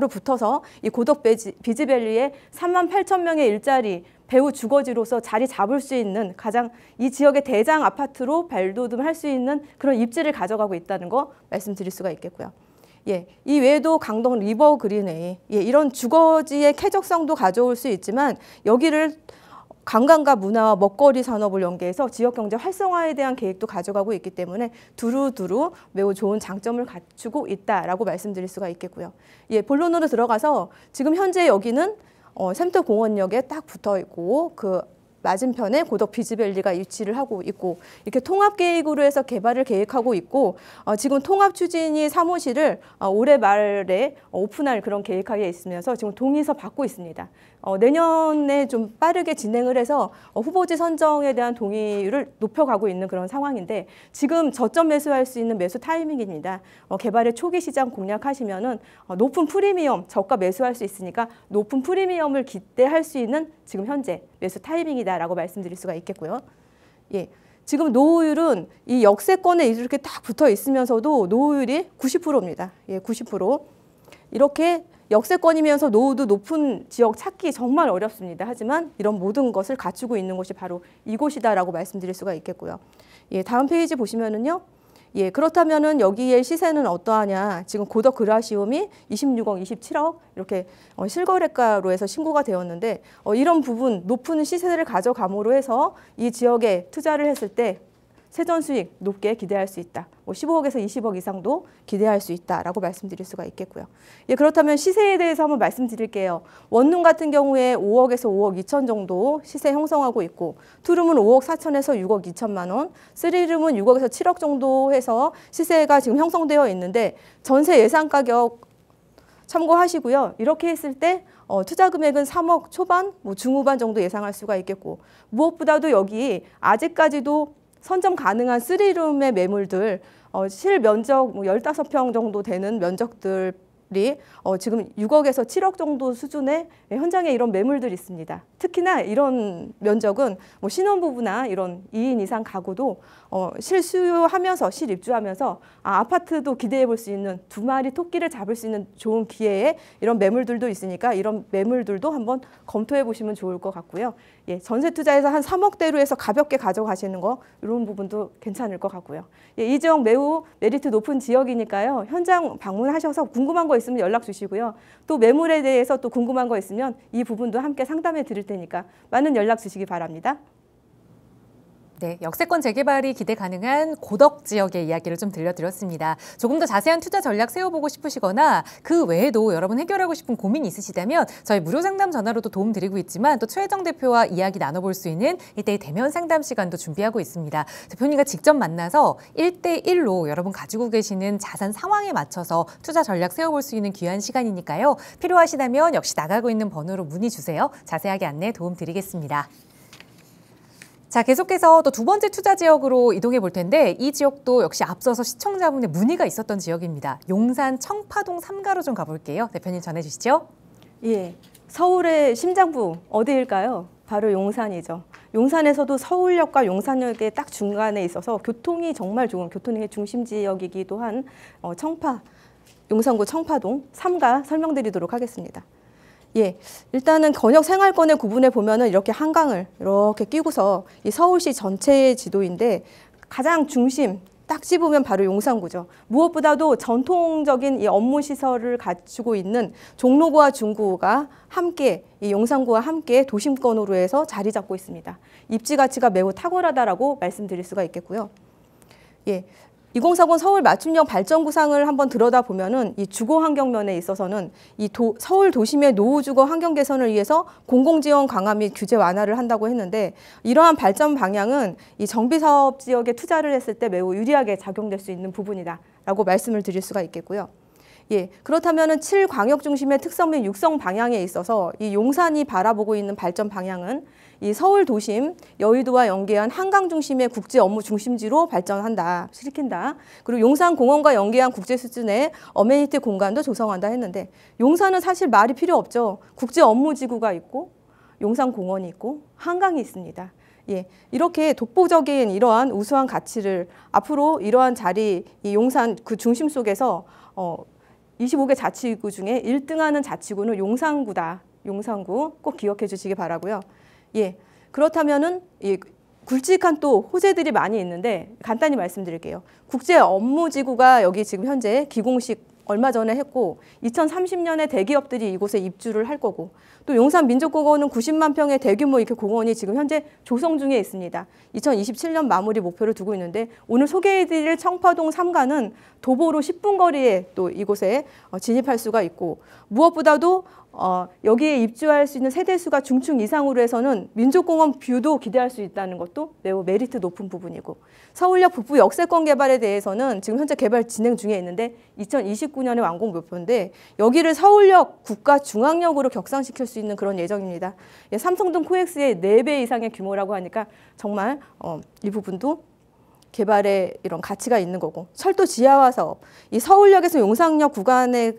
붙어서 이 고덕 비즈밸리에 38,000명의 일자리 배후 주거지로서 자리 잡을 수 있는 가장 이 지역의 대장 아파트로 발돋움할 수 있는 그런 입지를 가져가고 있다는 거 말씀드릴 수가 있겠고요. 예, 이 외에도 강동 리버그린웨이, 예, 이런 주거지의 쾌적성도 가져올 수 있지만 여기를 관광과 문화와 먹거리 산업을 연계해서 지역경제 활성화에 대한 계획도 가져가고 있기 때문에 두루두루 매우 좋은 장점을 갖추고 있다라고 말씀드릴 수가 있겠고요. 예, 본론으로 들어가서 지금 현재 여기는 샘터공원역에 딱 붙어 있고, 그 맞은편에 고덕 비즈밸리가 위치를 하고 있고, 이렇게 통합계획으로 해서 개발을 계획하고 있고, 지금 통합 추진이 사무실을 올해 말에 오픈할 그런 계획하에 있으면서 지금 동의서 받고 있습니다. 내년에 좀 빠르게 진행을 해서 후보지 선정에 대한 동의율을 높여가고 있는 그런 상황인데, 지금 저점 매수할 수 있는 매수 타이밍입니다. 개발의 초기 시장 공략하시면은 높은 프리미엄, 저가 매수할 수 있으니까 높은 프리미엄을 기대할 수 있는 지금 현재 매수 타이밍이다라고 말씀드릴 수가 있겠고요. 예. 지금 노후율은 이 역세권에 이렇게 딱 붙어 있으면서도 노후율이 90%입니다. 예, 90%. 이렇게 역세권이면서 노후도 높은 지역 찾기 정말 어렵습니다. 하지만 이런 모든 것을 갖추고 있는 곳이 바로 이곳이다라고 말씀드릴 수가 있겠고요. 예, 다음 페이지 보시면은요. 예, 그렇다면은 여기에 시세는 어떠하냐? 지금 고덕 그라시움이 26억, 27억 이렇게 실거래가로 해서 신고가 되었는데, 이런 부분 높은 시세를 가져감으로 해서 이 지역에 투자를 했을 때 세전 수익 높게 기대할 수 있다. 15억에서 20억 이상도 기대할 수 있다라고 말씀드릴 수가 있겠고요. 예, 그렇다면 시세에 대해서 한번 말씀드릴게요. 원룸 같은 경우에 5억에서 5억 2천 정도 시세 형성하고 있고, 투룸은 5억 4천에서 6억 2천만 원, 쓰리룸은 6억에서 7억 정도 해서 시세가 지금 형성되어 있는데, 전세 예상 가격 참고하시고요. 이렇게 했을 때 투자 금액은 3억 초반, 중후반 정도 예상할 수가 있겠고, 무엇보다도 여기 아직까지도 선점 가능한 3룸의 매물들, 실면적 15평 정도 되는 면적들이 지금 6억에서 7억 정도 수준의 현장에 이런 매물들이 있습니다. 특히나 이런 면적은 신혼부부나 이런 2인 이상 가구도 실수요하면서 실입주하면서 아파트도 기대해 볼 수 있는, 두 마리 토끼를 잡을 수 있는 좋은 기회에 이런 매물들도 있으니까 이런 매물들도 한번 검토해 보시면 좋을 것 같고요. 예, 전세 투자에서 한 3억대로 해서 가볍게 가져가시는 거, 이런 부분도 괜찮을 것 같고요. 예, 이 지역 매우 메리트 높은 지역이니까요. 현장 방문하셔서 궁금한 거 있으면 연락 주시고요. 또 매물에 대해서 또 궁금한 거 있으면 이 부분도 함께 상담해 드릴 테니까 많은 연락 주시기 바랍니다. 네, 역세권 재개발이 기대 가능한 고덕 지역의 이야기를 좀 들려드렸습니다. 조금 더 자세한 투자 전략 세워보고 싶으시거나 그 외에도 여러분 해결하고 싶은 고민이 있으시다면 저희 무료 상담 전화로도 도움 드리고 있지만, 또 최혜정 대표와 이야기 나눠볼 수 있는 1대1 대면 상담 시간도 준비하고 있습니다. 대표님과 직접 만나서 1대1로 여러분 가지고 계시는 자산 상황에 맞춰서 투자 전략 세워볼 수 있는 귀한 시간이니까요. 필요하시다면 역시 나가고 있는 번호로 문의 주세요. 자세하게 안내 도움 드리겠습니다. 자, 계속해서 또 두 번째 투자 지역으로 이동해 볼 텐데, 이 지역도 역시 앞서서 시청자분의 문의가 있었던 지역입니다. 용산 청파동 3가로 좀 가볼게요. 대표님 전해주시죠. 예, 서울의 심장부 어디일까요? 바로 용산이죠. 용산에서도 서울역과 용산역의 딱 중간에 있어서 교통이 정말 좋은 교통의 중심 지역이기도 한 용산구 청파동 3가 설명드리도록 하겠습니다. 예, 일단은 권역 생활권의 구분해 보면은 이렇게 한강을 이렇게 끼고서 이 서울시 전체의 지도인데, 가장 중심 딱 집으면 바로 용산구죠. 무엇보다도 전통적인 이 업무 시설을 갖추고 있는 종로구와 중구가 함께, 이 용산구와 함께 도심권으로 해서 자리 잡고 있습니다. 입지 가치가 매우 탁월하다라고 말씀드릴 수가 있겠고요. 예. 2040 서울 맞춤형 발전 구상을 한번 들여다보면은 이 주거 환경 면에 있어서는 서울 도심의 노후 주거 환경 개선을 위해서 공공지원 강화 및 규제 완화를 한다고 했는데, 이러한 발전 방향은 이 정비사업 지역에 투자를 했을 때 매우 유리하게 작용될 수 있는 부분이다라고 말씀을 드릴 수가 있겠고요. 예, 그렇다면은 7광역 중심의 특성 및 육성 방향에 있어서 이 용산이 바라보고 있는 발전 방향은 이 서울 도심, 여의도와 연계한 한강 중심의 국제 업무 중심지로 발전한다, 시킨다. 그리고 용산공원과 연계한 국제 수준의 어메니티 공간도 조성한다 했는데, 용산은 사실 말이 필요 없죠. 국제 업무지구가 있고, 용산공원이 있고, 한강이 있습니다. 예, 이렇게 독보적인 이러한 우수한 가치를 앞으로 이러한 자리, 이 용산 그 중심 속에서 25개 자치구 중에 1등하는 자치구는 용산구다. 용산구 꼭 기억해 주시기 바라고요. 예, 그렇다면은 굵직한 또 호재들이 많이 있는데 간단히 말씀드릴게요. 국제 업무지구가 여기 지금 현재 기공식 얼마 전에 했고, 2030년에 대기업들이 이곳에 입주를 할 거고, 또 용산 민족공원은 90만 평의 대규모 이렇게 공원이 지금 현재 조성 중에 있습니다. 2027년 마무리 목표를 두고 있는데, 오늘 소개해드릴 청파동 3가는 도보로 10분 거리에 또 이곳에 진입할 수가 있고, 무엇보다도 여기에 입주할 수 있는 세대수가 중층 이상으로 해서는 민족공원 뷰도 기대할 수 있다는 것도 매우 메리트 높은 부분이고, 서울역 북부 역세권 개발에 대해서는 지금 현재 개발 진행 중에 있는데 2029년에 완공 목표인데, 여기를 서울역 국가중앙역으로 격상시킬 수 있는 그런 예정입니다. 예, 삼성동 코엑스의 4배 이상의 규모라고 하니까 정말 이 부분도 개발에 이런 가치가 있는 거고, 철도 지하화 사업, 이 서울역에서 용산역 구간에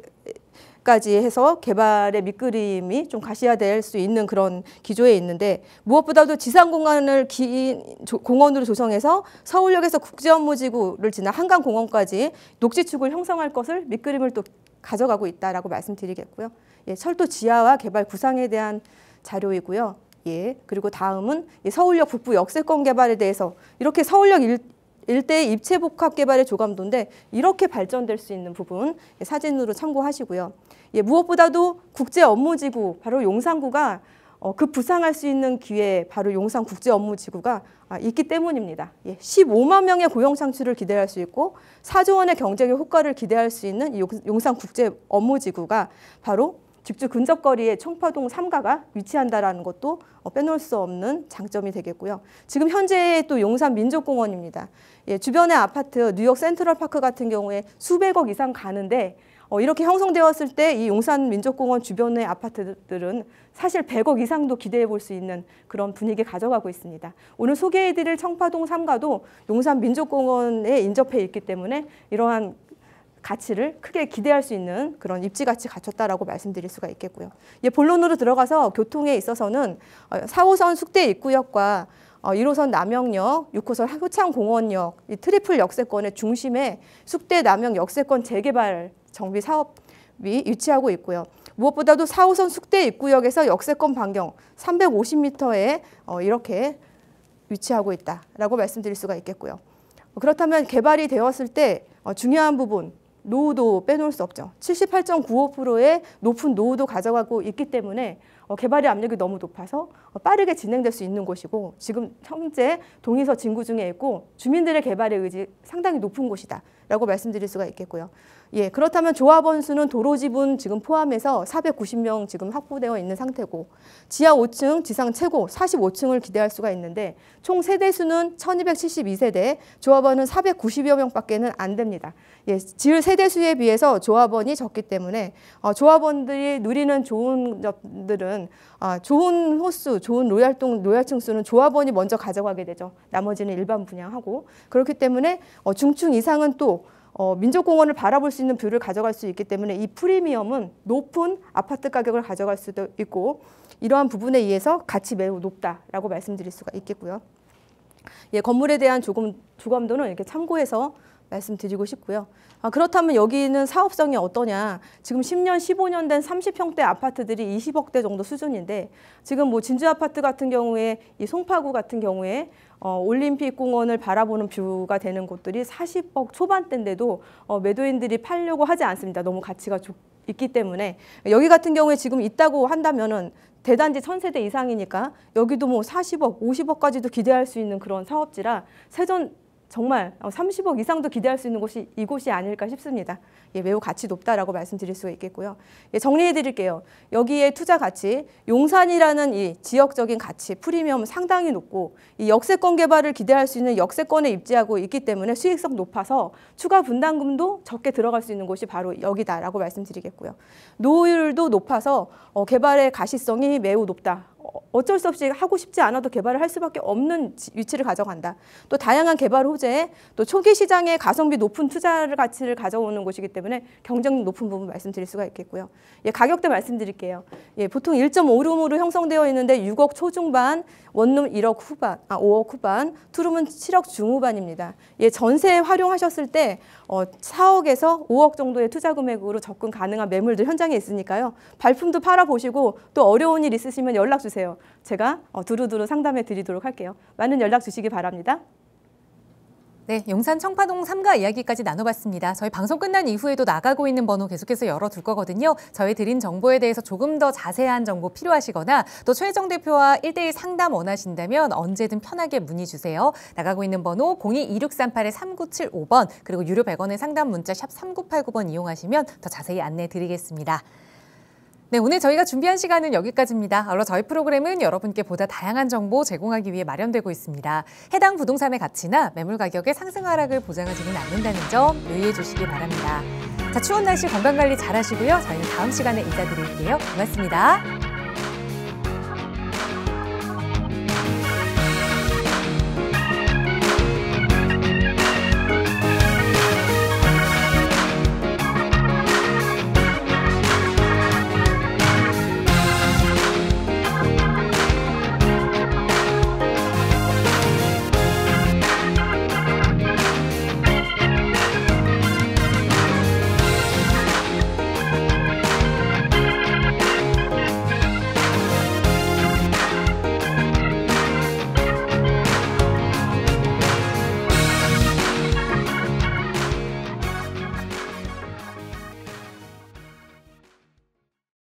까지 해서 개발의 밑그림이 좀 가시화될 수 있는 그런 기조에 있는데, 무엇보다도 지상 공간을 공원으로 조성해서 서울역에서 국제업무지구를 지나 한강공원까지 녹지축을 형성할 것을 밑그림을 또 가져가고 있다라고 말씀드리겠고요. 예, 철도 지하화 개발 구상에 대한 자료이고요. 예, 그리고 다음은 서울역 북부 역세권 개발에 대해서 이렇게 서울역 일대의 입체 복합 개발의 조감도인데, 이렇게 발전될 수 있는 부분 사진으로 참고하시고요. 예, 무엇보다도 국제 업무지구 바로 용산구가 급부상할 수 있는 기회 바로 용산국제업무지구가 있기 때문입니다. 15만 명의 고용 창출을 기대할 수 있고 4조 원의 경제적 효과를 기대할 수 있는 이 용산국제업무지구가 바로 직주 근접거리에 청파동 3가가 위치한다라는 것도 빼놓을 수 없는 장점이 되겠고요. 지금 현재 또 용산민족공원입니다. 주변의 아파트, 뉴욕 센트럴파크 같은 경우에 수백억 이상 가는데 이렇게 형성되었을 때 이 용산민족공원 주변의 아파트들은 사실 100억 이상도 기대해 볼 수 있는 그런 분위기 가져가고 있습니다. 오늘 소개해드릴 청파동 3가도 용산민족공원에 인접해 있기 때문에 이러한 가치를 크게 기대할 수 있는 그런 입지가치 갖췄다라고 말씀드릴 수가 있겠고요. 본론으로 들어가서 교통에 있어서는 4호선 숙대 입구역과 1호선 남영역, 6호선 효창공원역, 이 트리플 역세권의 중심에 숙대 남영 역세권 재개발 정비 사업이 위치하고 있고요. 무엇보다도 4호선 숙대 입구역에서 역세권 반경 350m에 이렇게 위치하고 있다라고 말씀드릴 수가 있겠고요. 그렇다면 개발이 되었을 때 중요한 부분, 노후도 빼놓을 수 없죠. 78.95%의 높은 노후도 가져가고 있기 때문에 개발의 압력이 너무 높아서 빠르게 진행될 수 있는 곳이고 지금 현재 동의서 진구 중에 있고 주민들의 개발의 의지 상당히 높은 곳이다 라고 말씀드릴 수가 있겠고요. 그렇다면 조합원 수는 도로 지분 지금 포함해서 490명 지금 확보되어 있는 상태고 지하 5층, 지상 최고 45층을 기대할 수가 있는데 총 세대 수는 1272세대, 조합원은 490여 명밖에는 안 됩니다. 지을 세대 수에 비해서 조합원이 적기 때문에 조합원들이 누리는 좋은 점들은 좋은 호수, 좋은 로얄층 수는 조합원이 먼저 가져가게 되죠. 나머지는 일반 분양하고 그렇기 때문에 중층 이상은 또 민족공원을 바라볼 수 있는 뷰를 가져갈 수 있기 때문에 이 프리미엄은 높은 아파트 가격을 가져갈 수도 있고 이러한 부분에 의해서 가치 매우 높다라고 말씀드릴 수가 있겠고요. 건물에 대한 주검도는 이렇게 참고해서 말씀드리고 싶고요. 그렇다면 여기는 사업성이 어떠냐. 지금 10년, 15년 된 30평대 아파트들이 20억대 정도 수준인데 지금 진주 아파트 같은 경우에 이 송파구 같은 경우에 올림픽 공원을 바라보는 뷰가 되는 곳들이 40억 초반대인데도 매도인들이 팔려고 하지 않습니다. 너무 가치가 있기 때문에 여기 같은 경우에 지금 있다고 한다면은 대단지 1000세대 이상이니까 여기도 40억, 50억까지도 기대할 수 있는 그런 사업지라 정말 30억 이상도 기대할 수 있는 곳이 이곳이 아닐까 싶습니다. 매우 가치 높다라고 말씀드릴 수 있겠고요. 정리해 드릴게요. 여기에 투자 가치, 용산이라는 이 지역적인 가치, 프리미엄 상당히 높고 이 역세권 개발을 기대할 수 있는 역세권에 입지하고 있기 때문에 수익성 높아서 추가 분담금도 적게 들어갈 수 있는 곳이 바로 여기다라고 말씀드리겠고요. 노후율도 높아서 개발의 가시성이 매우 높다. 어쩔 수 없이 하고 싶지 않아도 개발을 할 수밖에 없는 위치를 가져간다. 또 다양한 개발 호재, 또 초기 시장에 가성비 높은 투자 가치를 가져오는 곳이기 때문에 경쟁력 높은 부분 말씀드릴 수가 있겠고요. 가격대 말씀드릴게요. 보통 1.5룸으로 형성되어 있는데 6억 초중반, 원룸 1억 후반, 5억 후반, 투룸은 7억 중후반입니다. 전세 활용하셨을 때 4억에서 5억 정도의 투자 금액으로 접근 가능한 매물도 현장에 있으니까요. 발품도 팔아보시고 또 어려운 일 있으시면 연락 주세요. 제가 두루두루 상담해 드리도록 할게요. 많은 연락 주시기 바랍니다. 네, 용산 청파동 3가 이야기까지 나눠봤습니다. 저희 방송 끝난 이후에도 나가고 있는 번호 계속해서 열어둘 거거든요. 저희 드린 정보에 대해서 조금 더 자세한 정보 필요하시거나 또 최혜정 대표와 1대1 상담 원하신다면 언제든 편하게 문의 주세요. 나가고 있는 번호 02-2638-3975번 그리고 유료 100원의 상담 문자 샵 3989번 이용하시면 더 자세히 안내 드리겠습니다. 네, 오늘 저희가 준비한 시간은 여기까지입니다. 아울러 저희 프로그램은 여러분께 보다 다양한 정보 제공하기 위해 마련되고 있습니다. 해당 부동산의 가치나 매물 가격의 상승 하락을 보장하지는 않는다는 점 유의해 주시기 바랍니다. 자, 추운 날씨 건강관리 잘 하시고요. 저희는 다음 시간에 인사드릴게요. 고맙습니다.